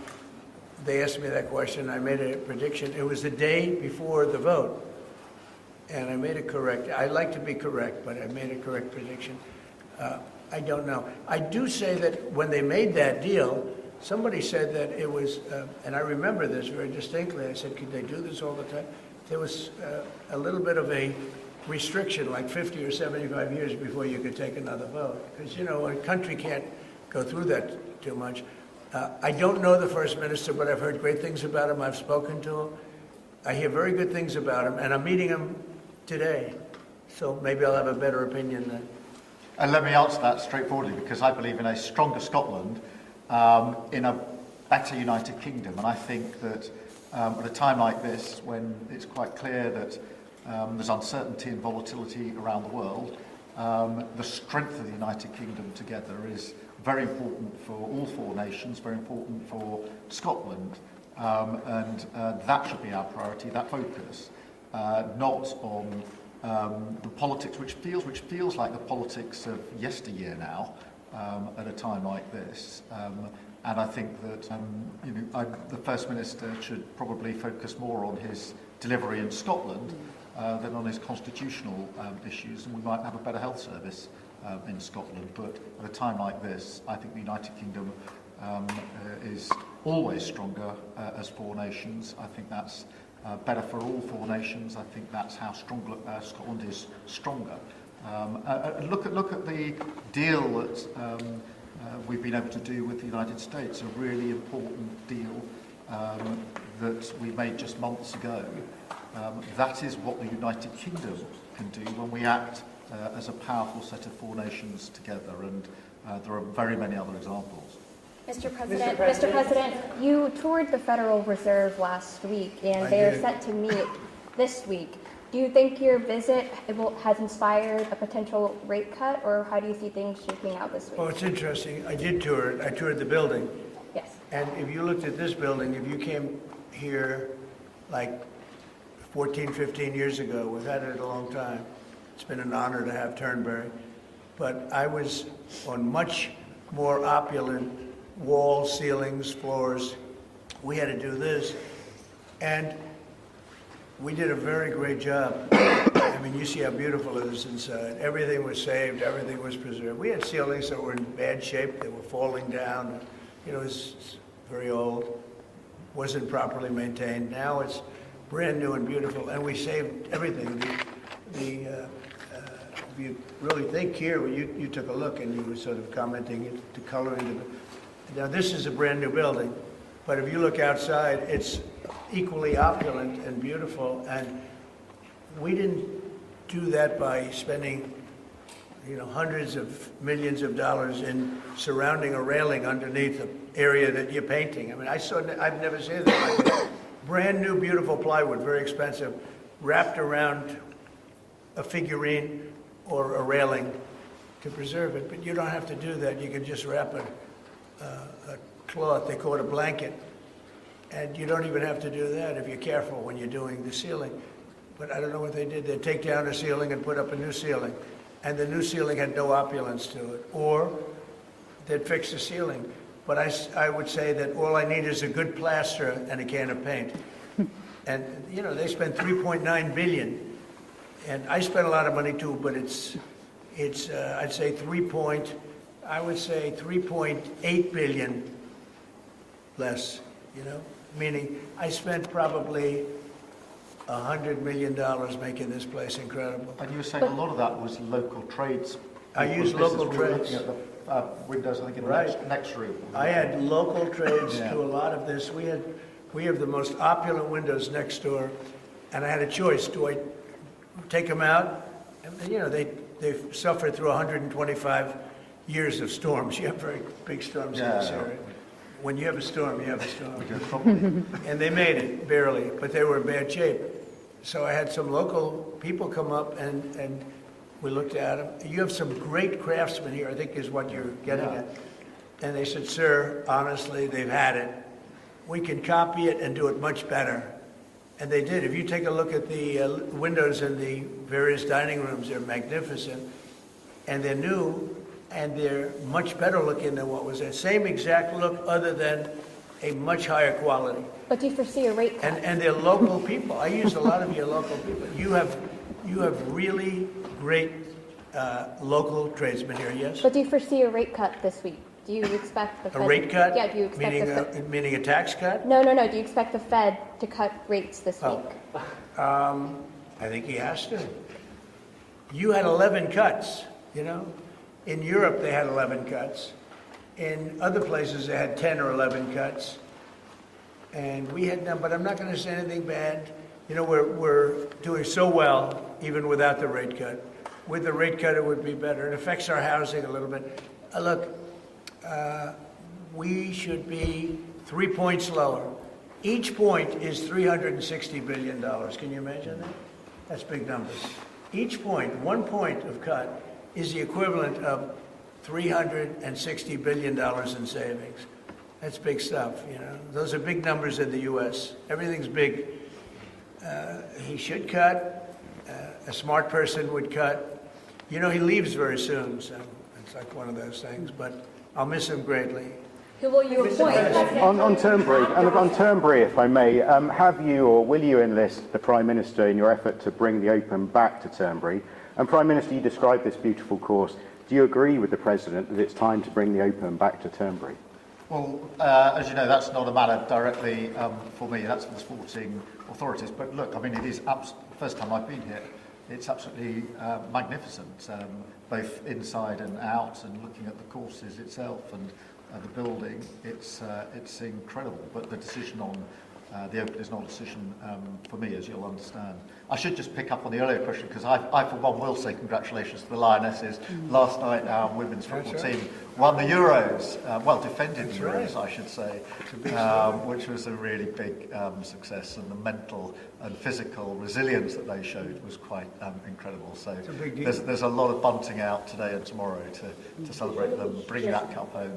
they asked me that question. I made a prediction. It was the day before the vote, and I made it correct. I like to be correct, but I made a correct prediction. I don't know. I do say that when they made that deal, somebody said that it was, and I remember this very distinctly, I said, could they do this all the time? There was a little bit of a restriction, like 50 or 75 years before you could take another vote. Because, a country can't go through that too much. I don't know the First Minister, but I've heard great things about him. I've spoken to him. I hear very good things about him, and I'm meeting him today. So maybe I'll have a better opinion then. And let me answer that straightforwardly, because I believe in a stronger Scotland, in a better United Kingdom. And I think that at a time like this, when it's quite clear that there's uncertainty and volatility around the world, the strength of the United Kingdom together is very important for all four nations, very important for Scotland. And that should be our priority, that focus, not on the politics, which feels like the politics of yesteryear now, at a time like this. And I think that the First Minister should probably focus more on his delivery in Scotland than on his constitutional issues, and we might have a better health service in Scotland. But at a time like this, I think the United Kingdom is always stronger as four nations. I think that's better for all four nations. I think that's how Scotland is stronger. Look at the deal that we've been able to do with the United States, a really important deal that we made just months ago. That is what the United Kingdom can do when we act as a powerful set of four nations together, and there are very many other examples. Mr. President, you toured the Federal Reserve last week, and they are set to meet this week. Do you think your visit has inspired a potential rate cut, or how do you see things shaping out this week? Well, it's interesting. I did tour it. I toured the building. Yes. And if you looked at this building, if you came here like 14, 15 years ago, we've had it a long time. It's been an honor to have Turnberry. But I was on much more opulent walls, ceilings, floors. We had to do this. And we did a very great job. I mean, you see how beautiful it is inside. Everything was saved, everything was preserved. We had ceilings that were in bad shape, they were falling down. You know, it's very old, wasn't properly maintained. Now it's brand new and beautiful, and we saved everything. If you really think here, you took a look and you were sort of commenting the coloring. Now this is a brand new building, but if you look outside, it's equally opulent and beautiful, and we didn't do that by spending, you know, hundreds of millions of dollars in surrounding a railing underneath the area that you're painting. I mean, I've never seen that like that. Brand new, beautiful plywood, very expensive, wrapped around a figurine or a railing to preserve it. But you don't have to do that. You can just wrap a cloth, they call it a blanket, and you don't even have to do that if you're careful when you're doing the ceiling. But I don't know what they did. They'd take down a ceiling and put up a new ceiling, and the new ceiling had no opulence to it. Or they'd fix the ceiling. But I would say that all I need is a good plaster and a can of paint. And, you know, they spent $3.9 billion. And I spent a lot of money too, but it's I'd say 3.8 billion less, you know? Meaning I spent probably $100 million making this place incredible. And you were saying a lot of that was local trades. I used local trades. Looking at the windows, I think, in the next room. I had local trades do a lot of this. We have the most opulent windows next door, and I had a choice. Do I take them out? And, you know, they've suffered through 125 years of storms. You have very big storms in this area. When you have a storm, you have a storm. And they made it, barely, but they were in bad shape. So I had some local people come up and we looked at them. You have some great craftsmen here, I think is what you're getting at. And they said, sir, honestly, they've had it. We can copy it and do it much better. And they did. If you take a look at the windows in the various dining rooms, they're magnificent. And they're new, and they're much better looking than what was there. Same exact look, other than a much higher quality. But do you foresee a rate cut? And they're local people. I use a lot of your local people. You have really great local tradesmen here, yes? But do you foresee a rate cut this week? Do you expect the Fed... A rate cut? Yeah, do you expect meaning a tax cut? No. Do you expect the Fed to cut rates this week? I think he has to. You had 11 cuts, you know? In Europe, they had 11 cuts. In other places, they had 10 or 11 cuts. And we had none, but I'm not going to say anything bad. You know, we're doing so well, even without the rate cut. With the rate cut, it would be better. It affects our housing a little bit. Look, we should be 3 points lower. Each point is $360 billion. Can you imagine that? That's big numbers. Each point, 1 point of cut, is the equivalent of $360 billion in savings. That's big stuff, you know. Those are big numbers in the U.S. Everything's big. He should cut. A smart person would cut. You know, he leaves very soon, so it's like one of those things, but I'll miss him greatly. Who will you appoint? On Turnberry, and on Turnberry, if I may, have you or will you enlist the Prime Minister in your effort to bring the Open back to Turnberry? And Prime Minister, you described this beautiful course. Do you agree with the President that it's time to bring the Open back to Turnberry? Well, as you know, that's not a matter directly for me. That's for the sporting authorities. But look, I mean, it is the first time I've been here. It's absolutely magnificent, both inside and out, and looking at the courses itself and the building. It's incredible. But the decision on the open is not a decision for me, as you'll understand. I should just pick up on the earlier question, because I for one, will say congratulations to the Lionesses. Last night, our women's football team won the Euros, well, defended the Euros, I should say, which was a really big success, and the mental and physical resilience that they showed was quite incredible. So there's a lot of bunting out today and tomorrow to celebrate them bringing that cup home.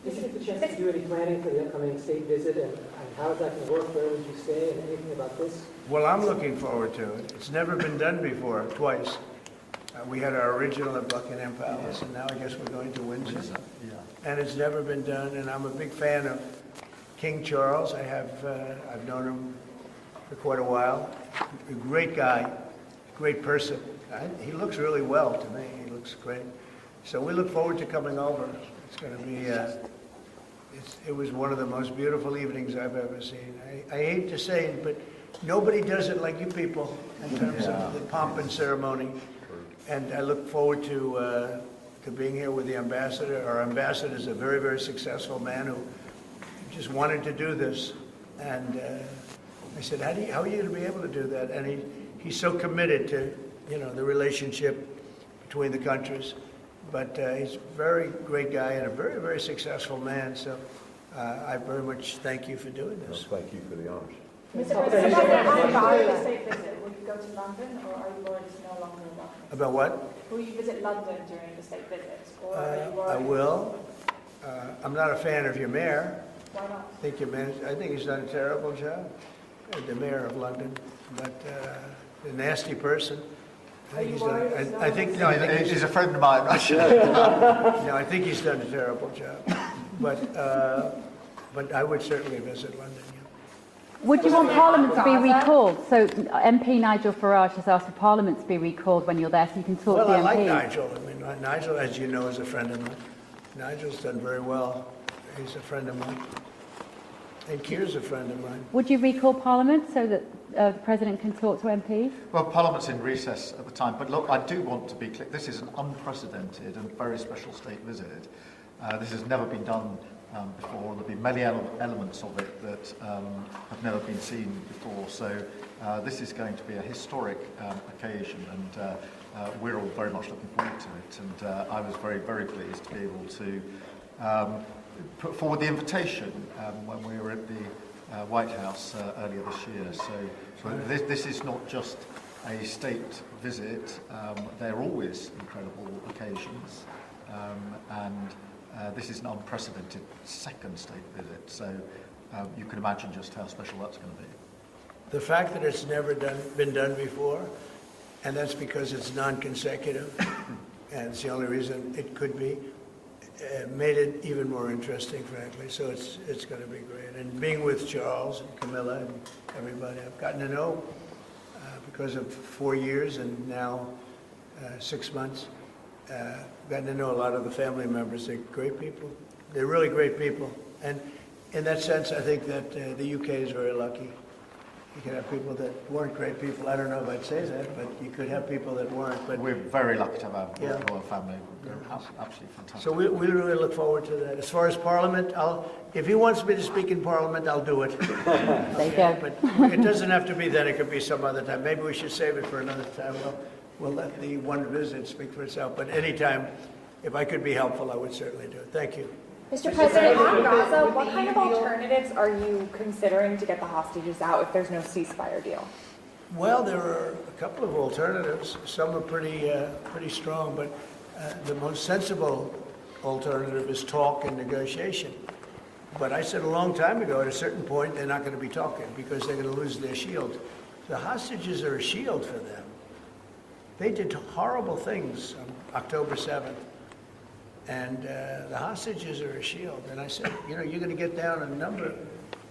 Did you get the chance to do any planning for the upcoming state visit, and how is that going to work? Where would you stay, and anything about this? Well, I'm looking forward to it. It's never been done before, twice. We had our original at Buckingham Palace, and now I guess we're going to Windsor. And it's never been done, and I'm a big fan of King Charles. I've known him for quite a while. A great guy, great person. He looks really well to me. He looks great. So we look forward to coming over. It's going to be, it was one of the most beautiful evenings I've ever seen. I hate to say it, but nobody does it like you people in terms of the pomp and ceremony. And I look forward to being here with the ambassador. Our ambassador is a very, very successful man who just wanted to do this. And I said, how are you going to be able to do that? And he's so committed to, the relationship between the countries. But he's a very great guy and a very, very successful man. So I very much thank you for doing this. Well, thank you for the honors. Mr. President, after the state visit, will you go to London, or are you worried it's no longer in London? About what? Will you visit London during the state visit, or are you worried? I will. I'm not a fan of your mayor. Why not? I think he's done a terrible job, the mayor of London. But a nasty person. He's a friend of mine. No, I think he's done a terrible job. But I would certainly visit London. Yeah. Would you want Parliament to be recalled? So MP Nigel Farage has asked for Parliament to be recalled when you're there, so you can talk to the MPs. Well, I like Nigel. I mean, Nigel, as you know, is a friend of mine. Nigel's done very well. He's a friend of mine. And Keir's a friend of mine. Would you recall Parliament so that the President can talk to MPs? Well, Parliament's in recess at the time, but look, I do want to be clear. This is an unprecedented and very special state visit. This has never been done before. There'll be many elements of it that have never been seen before. So this is going to be a historic occasion, and we're all very much looking forward to it. And I was very, very pleased to be able to put forward the invitation when we were at the White House earlier this year. So this is not just a state visit. They're always incredible occasions, and this is an unprecedented second state visit. So you can imagine just how special that's going to be. The fact that it's never been done before, and that's because it's non-consecutive, and it's the only reason it could be, made it even more interesting, frankly. So it's going to be great. And being with Charles and Camilla and everybody, I've gotten to know because of 4 years and now 6 months. Gotten to know a lot of the family members. They're great people. They're really great people. And in that sense, I think that the UK is very lucky. You could have people that weren't great people. I don't know if I'd say that, but you could have people that weren't. But we're very lucky to have a royal family. They're absolutely fantastic. So we really look forward to that. As far as Parliament, if he wants me to speak in Parliament, I'll do it. There you go. But it doesn't have to be then. It could be some other time. Maybe we should save it for another time. We'll let the one visit speak for itself. But anytime, if I could be helpful, I would certainly do it. Thank you. Mr. President, on Gaza, what kind of alternatives are you considering to get the hostages out if there's no ceasefire deal? Well, there are a couple of alternatives. Some are pretty strong, but the most sensible alternative is talk and negotiation. But I said a long time ago, at a certain point, they're not going to be talking because they're going to lose their shield. The hostages are a shield for them. They did horrible things on October 7th. And the hostages are a shield. And I said, you're going to get down a number,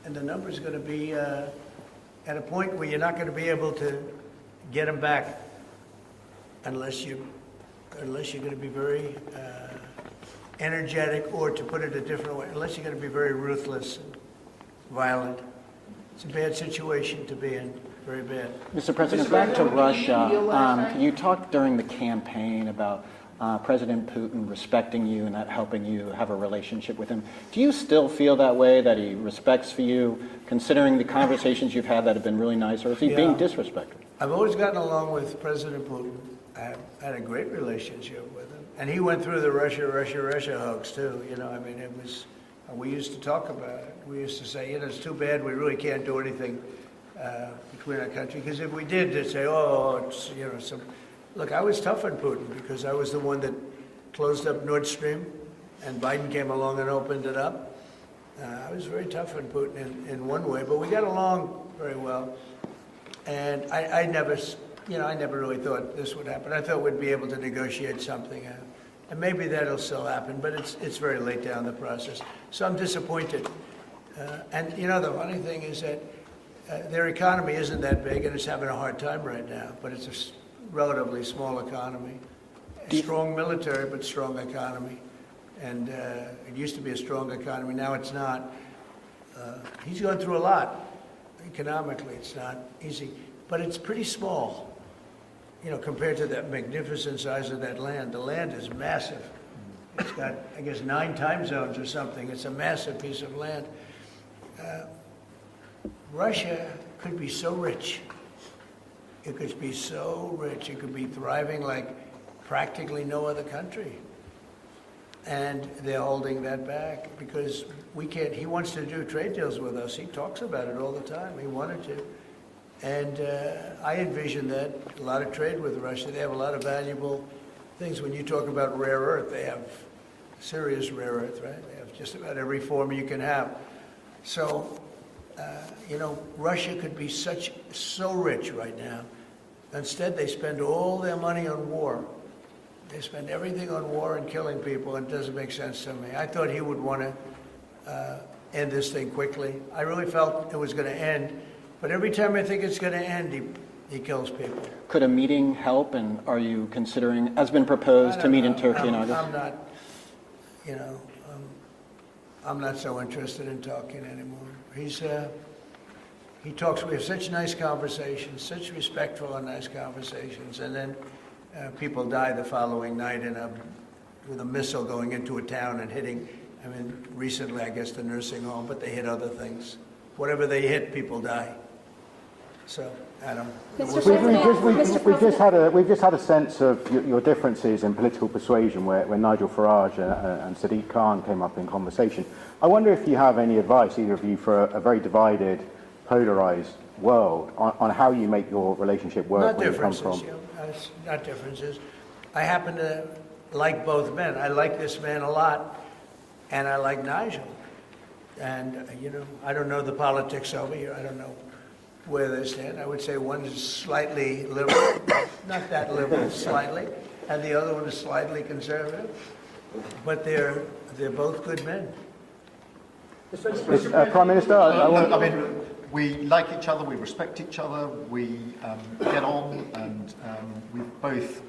and the number is going to be at a point where you're not going to be able to get them back unless you're going to be very energetic, or to put it a different way, unless you're going to be very ruthless and violent. It's a bad situation to be in. Very bad. Mr. President, back to Russia. Can you talk during the campaign about President Putin respecting you and that helping you have a relationship with him. Do you still feel that way, that he respects you, considering the conversations you've had that have been really nice, or is he being disrespectful? I've always gotten along with President Putin. I've had a great relationship with him. And he went through the Russia hoax too. You know, I mean, it was, we used to talk about it. We used to say, you know, it's too bad we really can't do anything between our country, because if we did, they'd say, oh, it's, you know, some. Look, I was tough on Putin because I was the one that closed up Nord Stream, and Biden came along and opened it up. I was very tough on Putin in one way, but we got along very well. And I never, you know, I never really thought this would happen. I thought we'd be able to negotiate something out. And maybe that'll still happen, but it's very late down the process. So I'm disappointed. And, you know, the funny thing is that their economy isn't that big, and it's having a hard time right now, but it's a relatively small economy. A strong military, but strong economy. And it used to be a strong economy, now it's not. He's gone through a lot. Economically, it's not easy, but it's pretty small, you know, compared to that magnificent size of that land. The land is massive. It's got, I guess, 9 time zones or something. It's a massive piece of land. Russia could be so rich. It could be so rich. It could be thriving like practically no other country. And they're holding that back because we can't. He wants to do trade deals with us. He talks about it all the time. He wanted to. And I envision that, a lot of trade with Russia. They have a lot of valuable things. When you talk about rare earth, they have serious rare earth, right? They have just about every form you can have. So, you know, Russia could be so rich right now. Instead, they spend all their money on war. They spend everything on war and killing people, and it doesn't make sense to me. I thought he would want to end this thing quickly. I really felt it was going to end, but every time I think it's going to end, he kills people. Could a meeting help, and are you considering, as been proposed, to meet in Turkey in August? I'm not, you know, I'm not so interested in talking anymore. He talks, we have such nice conversations, such respectful and nice conversations, and then people die the following night with a missile going into a town and hitting, I mean, recently, I guess, the nursing home, but they hit other things. Whatever they hit, people die. So, Adam. We've just had a sense of your differences in political persuasion where Nigel Farage and Sadiq Khan came up in conversation. I wonder if you have any advice, either of you, for a very divided, polarised world on how you make your relationship work when you come from... Not differences. I happen to like both men. I like this man a lot, and I like Nigel. And, you know, I don't know the politics over here. I don't know where they stand. I would say one is slightly liberal, not that liberal, slightly, and the other one is slightly conservative. But they're both good men. Prime Minister, I mean, we like each other, we respect each other, we get on, and we've both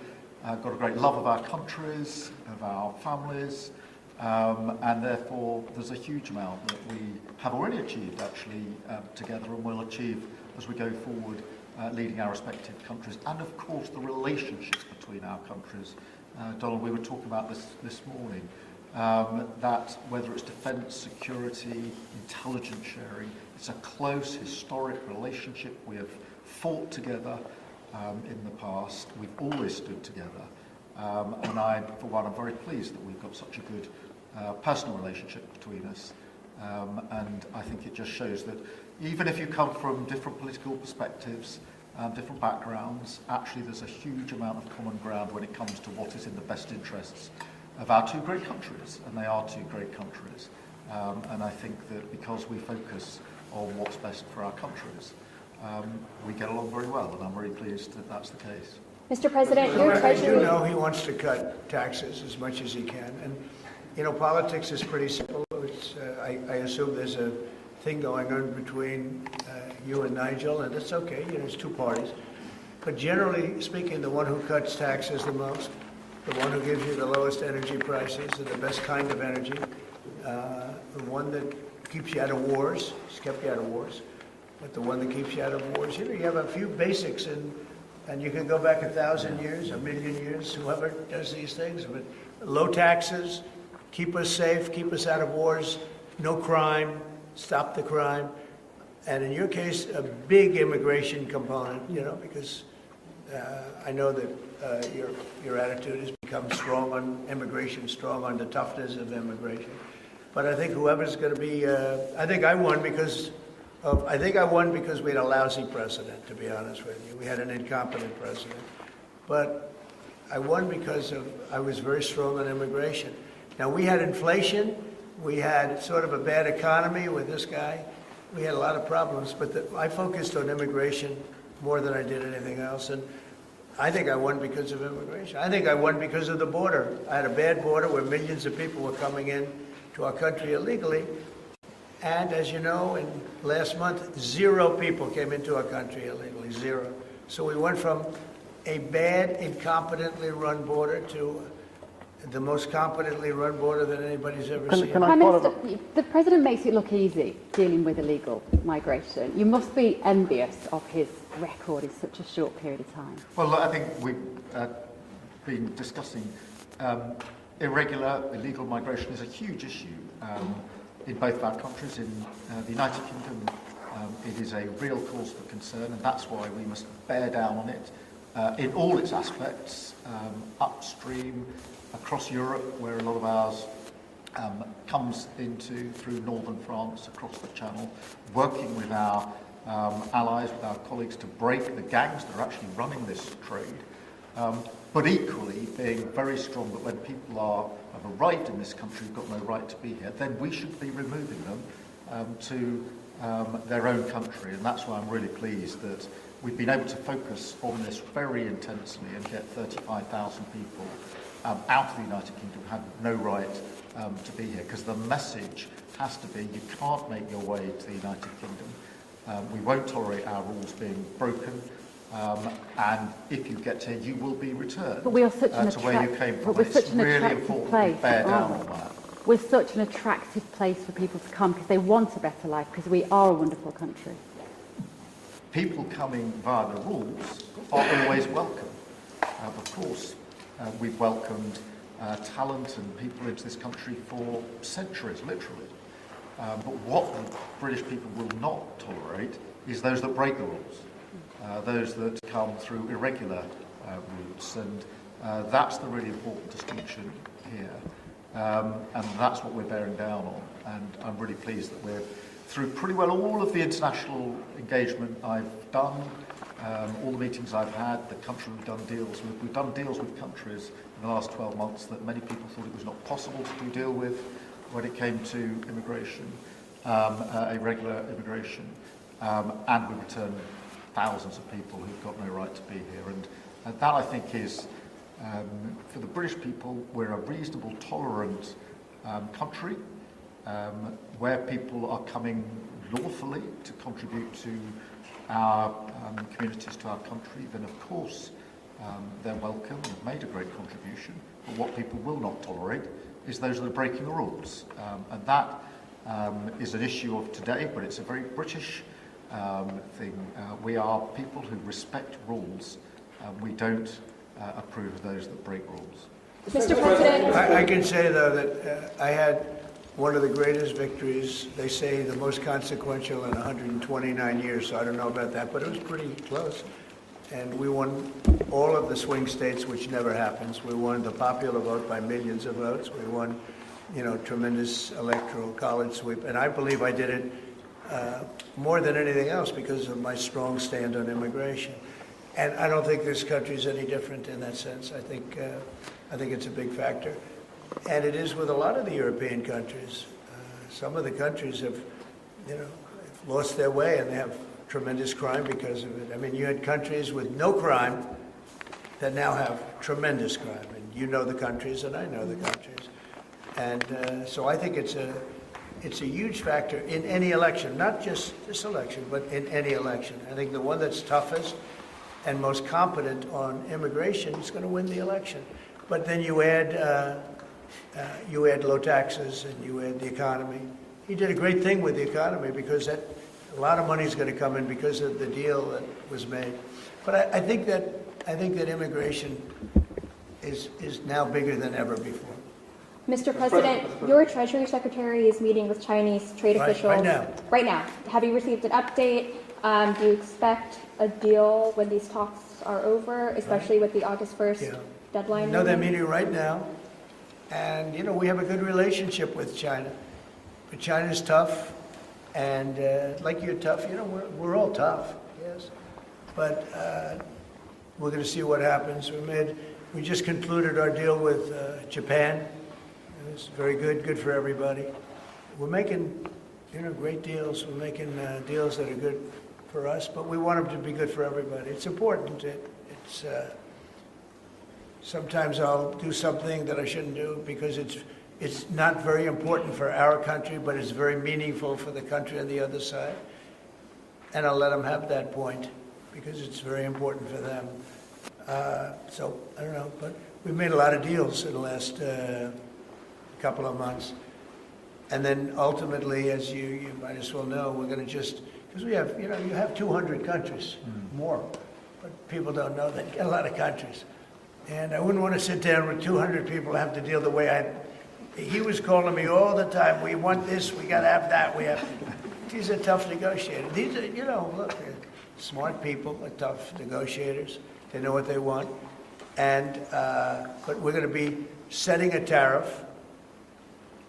got a great love of our countries, of our families, and therefore there's a huge amount that we have already achieved actually together and will achieve as we go forward, leading our respective countries, and of course the relationships between our countries. Donald, we were talking about this morning, that whether it's defence, security, intelligence sharing, it's a close historic relationship. We have fought together in the past. We've always stood together. And I, for one, am very pleased that we've got such a good personal relationship between us. And I think it just shows that even if you come from different political perspectives, different backgrounds, actually there's a huge amount of common ground when it comes to what is in the best interests of our two great countries, and they are two great countries. And I think that because we focus on what's best for our countries, we get along very well, and I'm very pleased that that's the case. Mr. President, your Treasury... You know he wants to cut taxes as much as he can, and you know, politics is pretty simple. It's, I assume there's a thing going on between you and Nigel, and it's okay, you know, it's two parties. But generally speaking, the one who cuts taxes the most, the one who gives you the lowest energy prices and the best kind of energy, the one that keeps you out of wars, he's kept you out of wars, but the one that keeps you out of wars, you know, you have a few basics in And you can go back 1,000 years, 1,000,000 years, whoever does these things. But low taxes, keep us safe, keep us out of wars, no crime, stop the crime. And in your case, a big immigration component, you know, because I know that your attitude has become strong on immigration, strong on the toughness of immigration. But I think whoever's going to be, I think I won because we had a lousy president, to be honest with you. We had an incompetent president. But I won because I was very strong on immigration. Now, we had inflation. We had sort of a bad economy with this guy. We had a lot of problems, but I focused on immigration more than I did anything else. And I think I won because of immigration. I think I won because of the border. I had a bad border where millions of people were coming in to our country illegally. And as you know, in last month, 0 people came into our country illegally, 0. So we went from a bad, incompetently run border to the most competently run border that anybody's ever seen. Prime Minister, the President makes it look easy dealing with illegal migration. You must be envious of his record in such a short period of time. Well, I think we've been discussing illegal migration is a huge issue in both of our countries. In the United Kingdom, it is a real cause for concern, and that's why we must bear down on it in all its aspects, upstream, across Europe, where a lot of ours comes through northern France, across the Channel, working with our allies, with our colleagues to break the gangs that are actually running this trade, but equally being very strong that when people have arrived in this country, who've got no right to be here, then we should be removing them to their own country. And that's why I'm really pleased that we've been able to focus on this very intensely and get 35,000 people out of the United Kingdom who had no right to be here, because the message has to be you can't make your way to the United Kingdom. We won't tolerate our rules being broken, and if you get here, you will be returned but we are such to where you came from. It's really important place, we bear down on that. We're such an attractive place for people to come because they want a better life, because we are a wonderful country. People coming via the rules are always welcome. Of course, we've welcomed talent and people into this country for centuries, literally. But what the British people will not tolerate is those that break the rules, those that come through irregular routes, and that's the really important distinction here. And that's what we're bearing down on, and I'm really pleased that we're through pretty well all of the international engagement I've done, all the meetings I've had, the country we've done deals with. We've done deals with countries in the last 12 months that many people thought it was not possible to do deal with when it came to immigration, irregular immigration, and we returned thousands of people who've got no right to be here. And that, I think, is, for the British people, we're a reasonable, tolerant country where people are coming lawfully to contribute to our communities, to our country. Then, of course, they're welcome and have made a great contribution. But what people will not tolerate is those that are breaking the rules. And that is an issue of today, but it's a very British thing. We are people who respect rules. We don't approve of those that break rules. Mr. President, I can say, though, that I had one of the greatest victories, they say the most consequential in 129 years, so I don't know about that, but it was pretty close. And we won all of the swing states, which never happens. We won the popular vote by millions of votes. We won, tremendous electoral college sweep. And I believe I did it more than anything else because of my strong stand on immigration. And I don't think this country is any different in that sense. I think it's a big factor. And it is with a lot of the European countries. Some of the countries have, lost their way, and they have tremendous crime because of it. I mean, you had countries with no crime that now have tremendous crime. And you know the countries, and I know the countries. And so I think it's a huge factor in any election, not just this election, but in any election. I think the one that's toughest and most competent on immigration is going to win the election. But then you add low taxes and you add the economy. He did a great thing with the economy because a lot of money is going to come in because of the deal that was made. But I think that immigration is now bigger than ever before. Mr. President, your Treasury Secretary is meeting with Chinese trade officials right now. Have you received an update? Do you expect a deal when these talks are over, especially with the August 1st deadline? No, they're meeting right now. And, we have a good relationship with China. But China's tough. And like you're tough, we're all tough, yes. But we're going to see what happens. We just concluded our deal with Japan. It's very good for everybody. We're making, great deals. We're making deals that are good for us, but we want them to be good for everybody. It's important. It's sometimes I'll do something that I shouldn't do because it's not very important for our country, but it's very meaningful for the country on the other side. And I'll let them have that point because it's very important for them. So I don't know, but we've made a lot of deals in the last couple of months. And then ultimately, as you might as well know, we're going to just, because we have, you have 200 countries, more, but people don't know that. You got a lot of countries. And I wouldn't want to sit down with 200 people and have to deal the way he was calling me all the time. We want this, we got to have that, These are tough negotiators. These are, look, they're smart people, they're tough negotiators. They know what they want. And, but we're going to be setting a tariff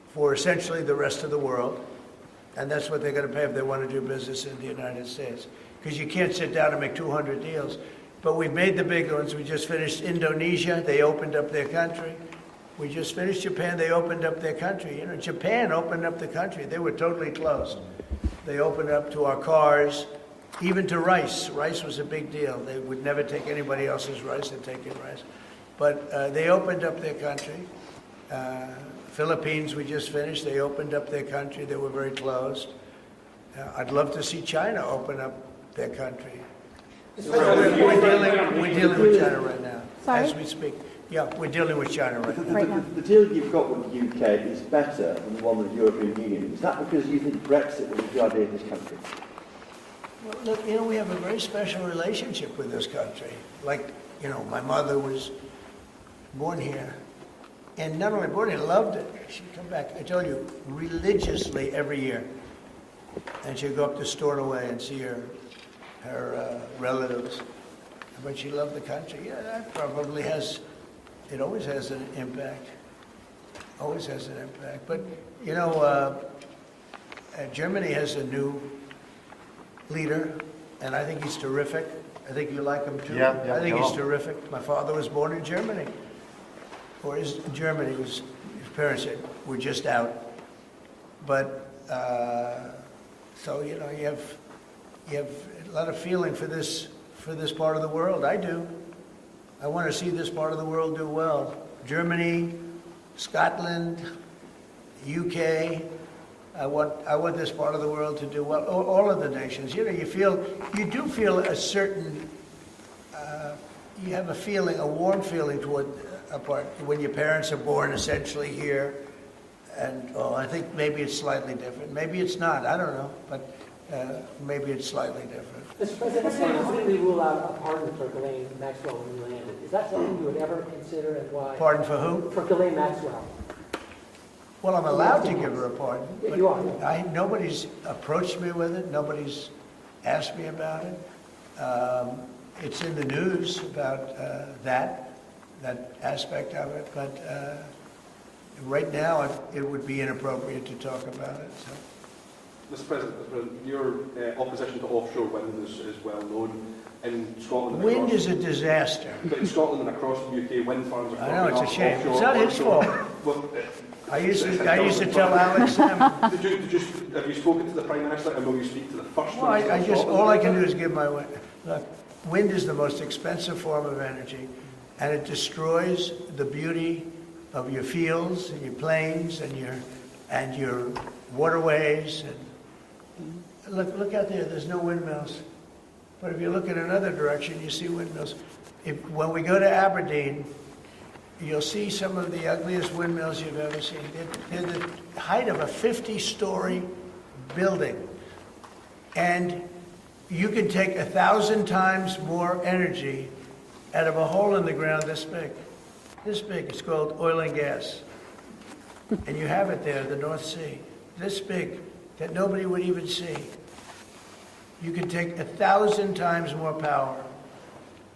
for essentially the rest of the world. And that's what they're going to pay if they want to do business in the United States. Because you can't sit down and make 200 deals. But we've made the big ones. We just finished Indonesia. They opened up their country. We just finished Japan. They opened up their country. Japan opened up the country. They were totally closed. They opened up to our cars, even to rice. Rice was a big deal. They would never take anybody else's rice. They'd take in rice. But they opened up their country. Philippines, we just finished. They opened up their country. They were very closed. I'd love to see China open up their country. We're dealing with China right now, as we speak. Yeah, we're dealing with China right now. The deal you've got with the UK is better than the one with the European Union. Is that because you think Brexit was a good idea in this country? Well, look, we have a very special relationship with this country. Like, my mother was born here. And not only born here, loved it. She'd come back, I told you, religiously every year. And she'd go up to Stornoway and see her relatives. But she loved the country. Yeah, that probably it always has an impact. Always has an impact. But, Germany has a new leader, and I think he's terrific. I think you like him too. I think he's terrific. My father was born in Germany. Or in Germany, his parents were just out. But, so, you have a lot of feeling for this part of the world. I do. I want to see this part of the world do well. Germany, Scotland, UK. I want this part of the world to do well. All of the nations. You do feel a certain, you have a warm feeling toward a part when your parents are born essentially here. And I think maybe it's slightly different. Maybe it's not. I don't know, but maybe it's slightly different. Mr. President, how we rule out a pardon for Ghislaine Maxwell when you landed? Is that something you would ever consider, and why? Pardon for who? For Ghislaine Maxwell. Well, I'm allowed to give her a pardon. Yeah, you are. Nobody's approached me with it. Nobody's asked me about it. It's in the news about that aspect of it, but right now it would be inappropriate to talk about it. So. Mr. President, your opposition to offshore wind is well known. In Scotland, wind is a disaster. But in Scotland and across the UK, wind farms are I know, it's a shame. Offshore, it's not his fault. Well, I used to tell Alex Salmon. Have you spoken to the Prime Minister, and will you speak to the First Minister? Well, all I can do is give my wind. Look, wind is the most expensive form of energy, and it destroys the beauty of your fields and your plains and your waterways. And look out there. There's no windmills. But if you look in another direction, you see windmills. When we go to Aberdeen, you'll see some of the ugliest windmills you've ever seen. They're the height of a 50-story building. And You can take 1,000 times more energy out of a hole in the ground this big. This big. It's called oil and gas. And you have it there, the North Sea. This big, that nobody would even see. You can take 1,000 times more power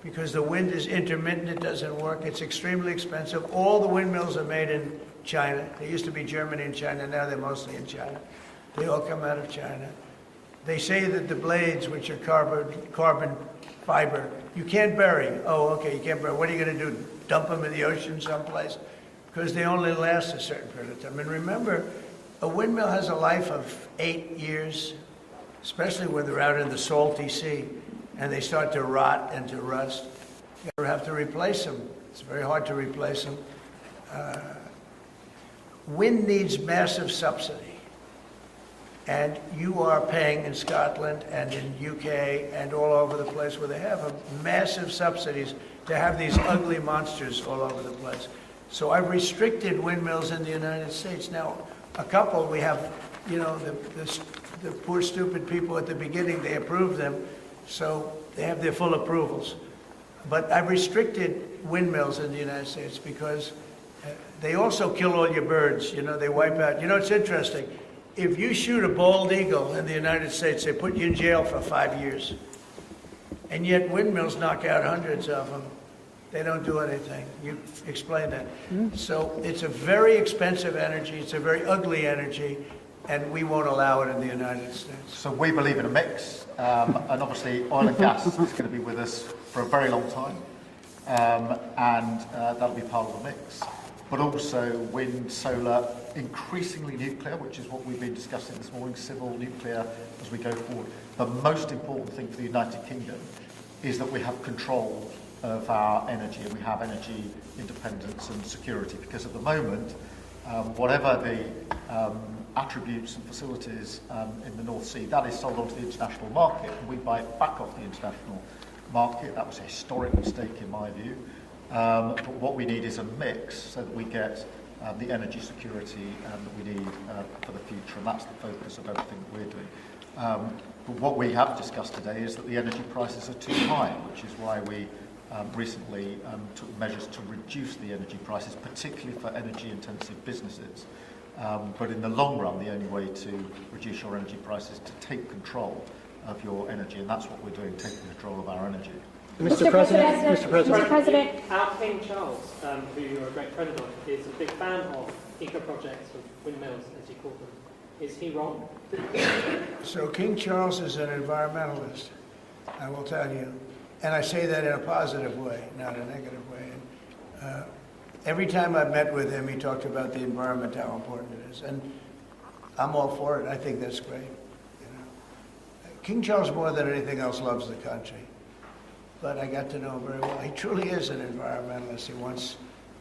because the wind is intermittent, it doesn't work, it's extremely expensive. All the windmills are made in China. They used to be Germany and China, now they're mostly in China. They all come out of China. They say that the blades, which are carbon fiber, you can't bury. Oh, okay, you can't bury. What are you going to do, dump them in the ocean someplace? Because they only last a certain period of time. And remember, a windmill has a life of 8 years, especially when they're out in the salty sea, and they start to rot and to rust. You have to replace them. It's very hard to replace them. Wind needs massive subsidy. And you are paying in Scotland and in UK and all over the place where they have massive subsidies to have these ugly monsters all over the place. So I've restricted windmills in the United States. Now, a couple, we have, you know, the poor stupid people at the beginning, they approve them, so they have their full approvals. But I've restricted windmills in the United States because they also kill all your birds. You know, they wipe out. You know, it's interesting. If you shoot a bald eagle in the United States, they put you in jail for 5 years. And yet windmills knock out hundreds of them. They don't do anything. You explain that. So it's a very expensive energy. It's a very ugly energy. And we won't allow it in the United States. So we believe in a mix. And obviously oil and gas is going to be with us for a very long time. And that'll be part of the mix. But also wind, solar, increasingly nuclear, which is what we've been discussing this morning, civil nuclear as we go forward. The most important thing for the United Kingdom is that we have control of our energy and we have energy independence and security, because at the moment, whatever the attributes and facilities in the North Sea, that is sold onto the international market, and we buy it back off the international market. That was a historic mistake in my view. But what we need is a mix so that we get the energy security that we need for the future, and that's the focus of everything that we're doing. But what we have discussed today is that the energy prices are too high, which is why we recently took measures to reduce the energy prices, particularly for energy-intensive businesses. But in the long run, the only way to reduce your energy prices is to take control of your energy, and that's what we're doing, taking control of our energy. Mr. President. Our King Charles, who you're a great friend of, is a big fan of eco-projects, of windmills, as you call them. Is he wrong? So King Charles is an environmentalist, I will tell you. And I say that in a positive way, not a negative way. And, every time I've met with him, he talked about the environment, how important it is. And I'm all for it. I think that's great. You know, King Charles, more than anything else, loves the country. But I got to know him very well. He truly is an environmentalist. He wants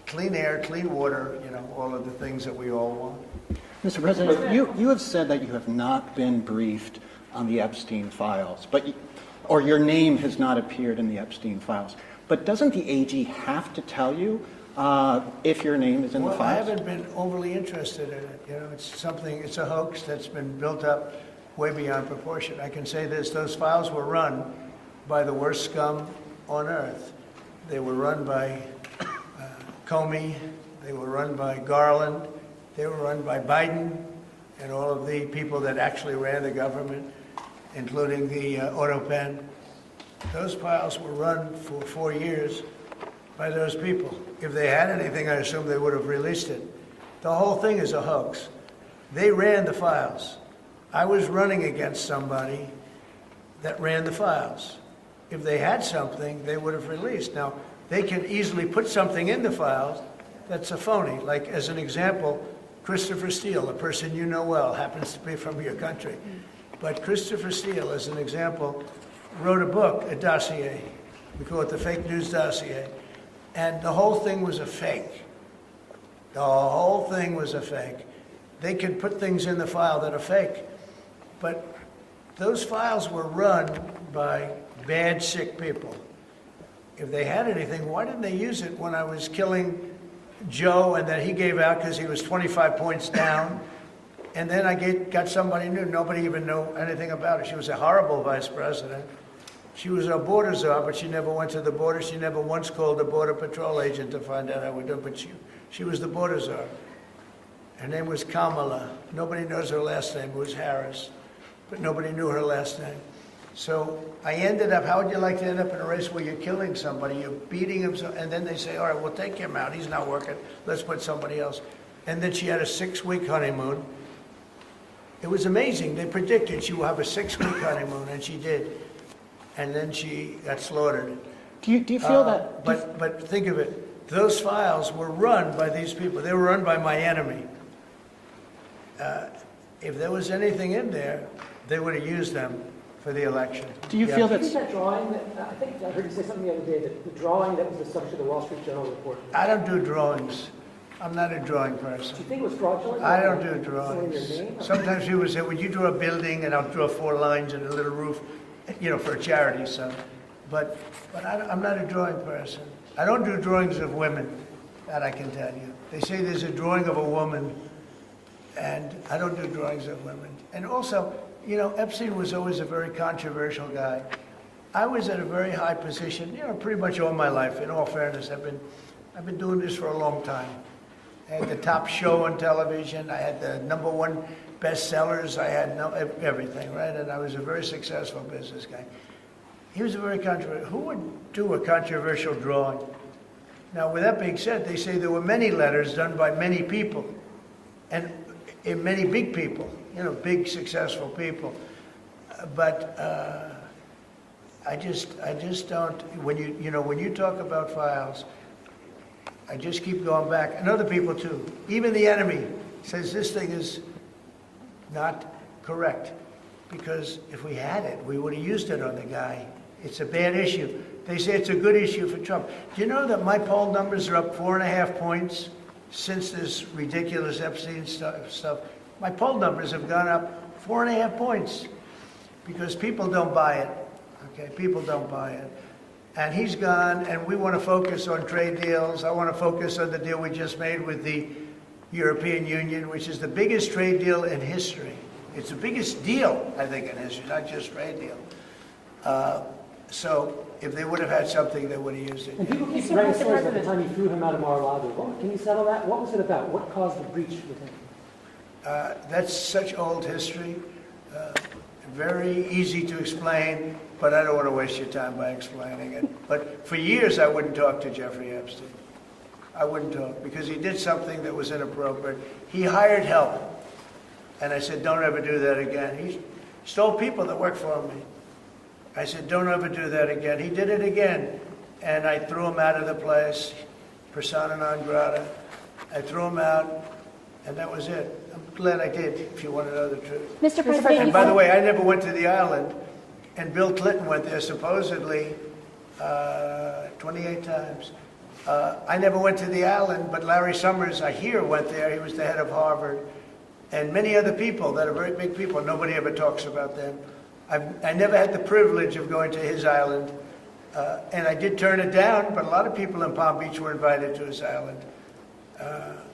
clean air, clean water, you know, all of the things that we all want. Mr. President, you have said that you have not been briefed on the Epstein files, or your name has not appeared in the Epstein files. But doesn't the AG have to tell you if your name is in the files? I haven't been overly interested in it. You know, it's a hoax that's been built up way beyond proportion. I can say this, those files were run by the worst scum on earth. They were run by Comey, they were run by Garland, they were run by Biden and all of the people that actually ran the government, including the Autopen. Those files were run for 4 years by those people. If they had anything, I assume they would have released it. The whole thing is a hoax. They ran the files. I was running against somebody that ran the files. If they had something, they would have released. Now, they can easily put something in the files that's a phony. Like, as an example, Christopher Steele, a person you know well, happens to be from your country. But Christopher Steele, as an example, wrote a book, a dossier. We call it the fake news dossier. And the whole thing was a fake. The whole thing was a fake. They can put things in the file that are fake. But those files were run by bad, sick people. If they had anything, why didn't they use it when I was killing Joe and then he gave out because he was 25 points down? And then I got somebody new. Nobody even knew anything about her. She was a horrible vice president. She was our border czar, but she never went to the border. She never once called a border patrol agent to find out how we do. But she was the border czar. Her name was Kamala. Nobody knows her last name. It was Harris. But nobody knew her last name. So I ended up, how would you like to end up in a race where you're killing somebody, you're beating him, and then they say, all right, we'll take him out. He's not working. Let's put somebody else. And then she had a 6-week honeymoon. It was amazing. They predicted she would have a 6-week honeymoon, and she did. And then she got slaughtered. Do you feel that? But think of it. Those files were run by these people. They were run by my enemy. If there was anything in there, they would have used them for the election. Do you feel that drawing? I think I heard you say something the other day that the drawing that was the subject of the Wall Street Journal report. I don't do drawings. I'm not a drawing person. Do you think it was fraudulent? I don't do drawings. Sometimes people say, "Would you draw a building?" And I'll draw 4 lines and a little roof, for a charity. So, but I'm not a drawing person. I don't do drawings of women. That I can tell you. They say there's a drawing of a woman, and I don't do drawings of women. And also, Epstein was always a very controversial guy. I was at a very high position, pretty much all my life. In all fairness, I've been doing this for a long time. I had the top show on television. I had the #1 bestsellers. I had everything, right? And I was a very successful business guy. He was a very controversial. Who would do a controversial drawing? Now, with that being said, they say there were many letters done by many people, and many big people, big successful people. But I just don't. When you talk about files, I just keep going back, and other people too. Even the enemy says this thing is not correct, because if we had it, we would have used it on the guy. It's a bad issue. They say it's a good issue for Trump. Do you know that my poll numbers are up 4.5 points since this ridiculous Epstein stuff? My poll numbers have gone up 4.5 points because people don't buy it. Okay, people don't buy it. And he's gone, and we want to focus on trade deals. I want to focus on the deal we just made with the European Union, which is the biggest trade deal in history. It's the biggest deal, I think, in history, not just trade deal. So if they would have had something, they would have used it. And people keep writing stories about the time you threw him out of Mar-a-Lago. Can you settle that? What was it about? What caused the breach with him? That's such old history. Very easy to explain, but I don't want to waste your time by explaining it. But for years, I wouldn't talk to Jeffrey Epstein. I wouldn't talk because he did something that was inappropriate. He hired help. And I said, don't ever do that again. He stole people that worked for me. I said, don't ever do that again. He did it again. And I threw him out of the place, persona non grata. I threw him out, and that was it. I'm glad I did, if you want to know the truth. Mr. President, and by the way, I never went to the island, and Bill Clinton went there supposedly 28 times. I never went to the island, but Larry Summers, I hear, went there. He was the head of Harvard. And many other people that are very big people. Nobody ever talks about them. I never had the privilege of going to his island. And I did turn it down, but a lot of people in Palm Beach were invited to his island.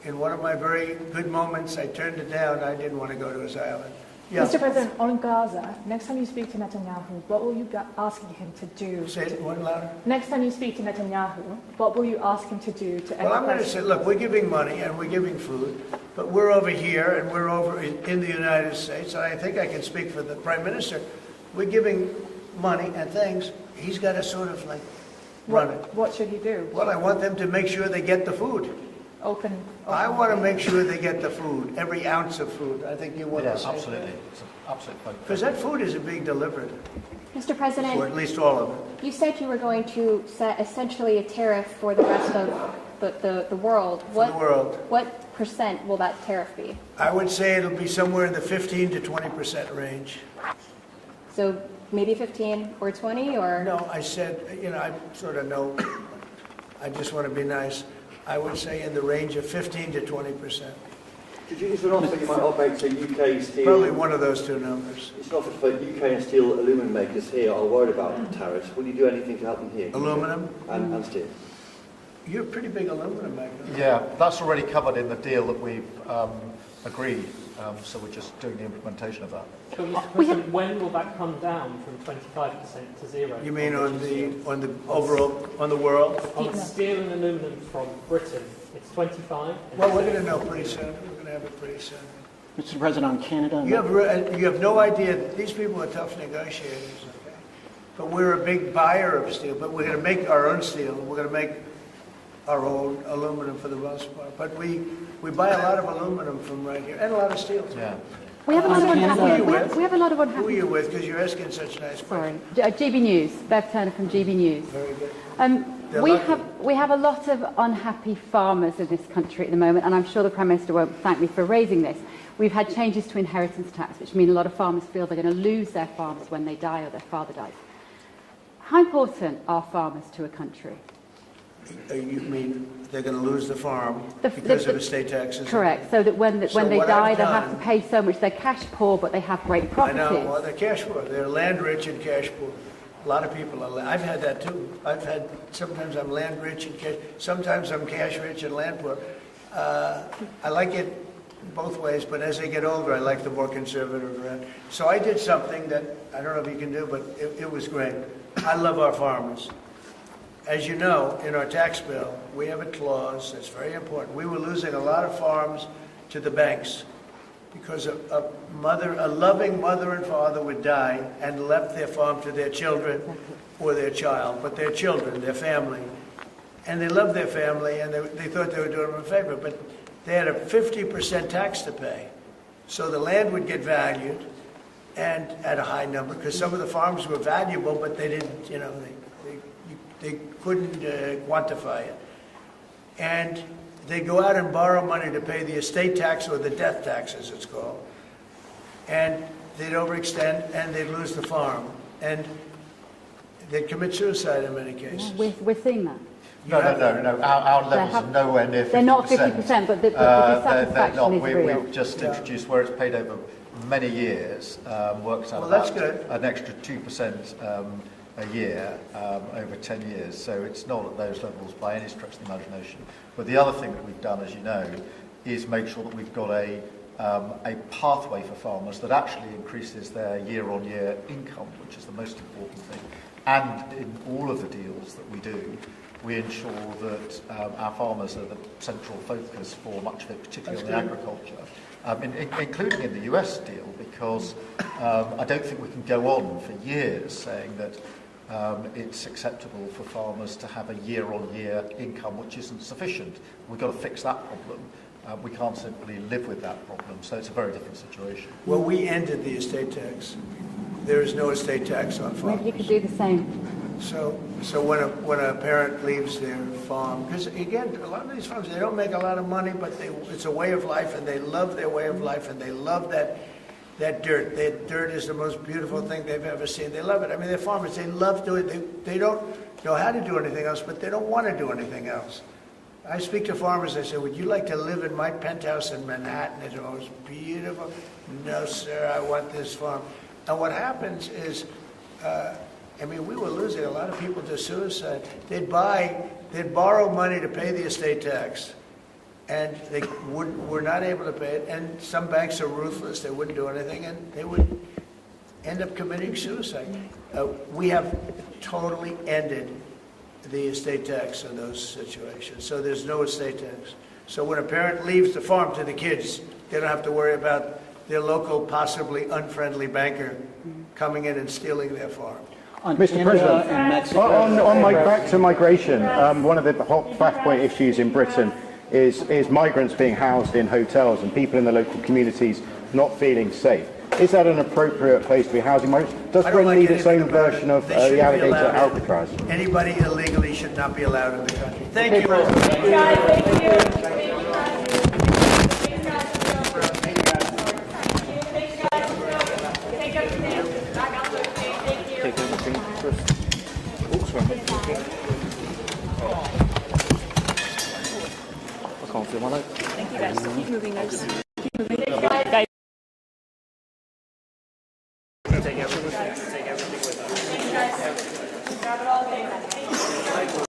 In one of my very good moments, I turned it down. I didn't want to go to his island. Yeah. Mr. President, on Gaza, next time you speak to Netanyahu, what will you be asking him to do? Say it one louder. Next time you speak to Netanyahu, what will you ask him to do to end Well, I'm going to say, look, we're giving money and we're giving food, but we're over here and we're over in the United States, and I think I can speak for the Prime Minister. We're giving money and things. He's got to sort of run it. What should he do? Well, I want them to make sure they get the food. Open. I want to make sure they get the food, every ounce of food. I think you want to say absolutely. It's an absolute point. Because that food is being delivered. Mr. President, or at least all of it. You said you were going to set essentially a tariff for the rest of the world. For the world. What percent will that tariff be? I would say it'll be somewhere in the 15 to 20% range. So maybe 15 or 20, or? No, I said, I sort of know. I just want to be nice. I would say in the range of 15 to 20%. Could you just also you might operate to UK steel? Probably one of those two numbers. It's not for UK and steel aluminum makers here are worried about tariffs. Will you do anything to help them here? Aluminum? And steel. You're a pretty big aluminum maker. Yeah, that's already covered in the deal that we've agreed so we're just doing the implementation of that. But Mr. President, when will that come down from 25% to 0? You mean on the overall, on the world? On steel and aluminium from Britain, it's 25. Well, we're going to know pretty soon. We're going to have it pretty soon. Mr. President, on Canada... You have no idea. These people are tough negotiators, okay? But we're a big buyer of steel, but we're going to make our own steel. We're going to make our own aluminum for the most part. But we buy a lot of aluminum from right here, and a lot of steel, too. Yeah. We have a lot of unhappy. We have a lot of unhappy. Who are you with? Because you're asking such nice questions. Sorry, GB News. Bev Turner from GB News. Very good. We have a lot of unhappy farmers in this country at the moment, and I'm sure the Prime Minister won't thank me for raising this. We've had changes to inheritance tax, which mean a lot of farmers feel they're going to lose their farms when they die or their father dies. How important are farmers to a country? You mean they're going to lose the farm because of estate taxes? Correct. So that when they die, they'll have to pay so much. They're cash poor, but they have great properties. I know. Well, they're cash poor. They're land rich and cash poor. A lot of people are. I've had that too. Sometimes I'm land rich and cash. Sometimes I'm cash rich and land poor. I like it both ways, but as they get older, I like the more conservative end. So I did something that I don't know if you can do, but it was great. I love our farmers. As you know, in our tax bill, we have a clause that's very important. We were losing a lot of farms to the banks because a loving mother and father would die and left their farm to their children or their child, but their children, their family. And they loved their family, and they thought they were doing them a favor, but they had a 50% tax to pay. So the land would get valued and at a high number, because some of the farms were valuable, but they didn't, they couldn't quantify it. And they go out and borrow money to pay the estate tax, or the death tax as it's called. And they'd overextend and they'd lose the farm. And they'd commit suicide in many cases. We're seeing that. No. Our levels are nowhere near 50%. They're not 50%, but the dissatisfaction is real. We've just introduced where it's paid over many years, works out that's about good. An extra 2% a year over 10 years. So it's not at those levels by any stretch of the imagination. But the other thing that we've done, as you know, is make sure that we've got a pathway for farmers that actually increases their year-on-year income, which is the most important thing. And in all of the deals that we do, we ensure that our farmers are the central focus for much of it, particularly in agriculture, including in the US deal, because I don't think we can go on for years saying that it's acceptable for farmers to have a year-on-year income which isn't sufficient. We've got to fix that problem. We can't simply live with that problem, so it's a very different situation. Well, we ended the estate tax. There is no estate tax on farms. Maybe you could do the same. So when a parent leaves their farm, because again, a lot of these farms, they don't make a lot of money, but it's a way of life, and they love their way of life, and they love that dirt. That dirt is the most beautiful thing they've ever seen. They love it. I mean, they're farmers. They love doing it. They don't know how to do anything else, but they don't want to do anything else. I speak to farmers. I say, "Would you like to live in my penthouse in Manhattan? It's always beautiful." No, sir. I want this farm. And what happens is, we were losing a lot of people to suicide. They'd borrow money to pay the estate tax, and they were not able to pay it. And some banks are ruthless; they wouldn't do anything, and they would end up committing suicide. We have totally ended the estate tax in those situations. So there's no estate tax. So when a parent leaves the farm to the kids, they don't have to worry about their local, possibly unfriendly banker coming in and stealing their farm. Mr. President, back to migration, one of the hot flashpoint issues in Britain is migrants being housed in hotels and people in the local communities not feeling safe. Is that an appropriate place to be housing migrants? Does Britain need its own version of the alligator Alcatraz? Anybody illegally should not be allowed in the country. Thank you. I can't feel my leg. Thank you guys. Keep moving those. Keep moving. Guys. Take everything with us. Grab it all.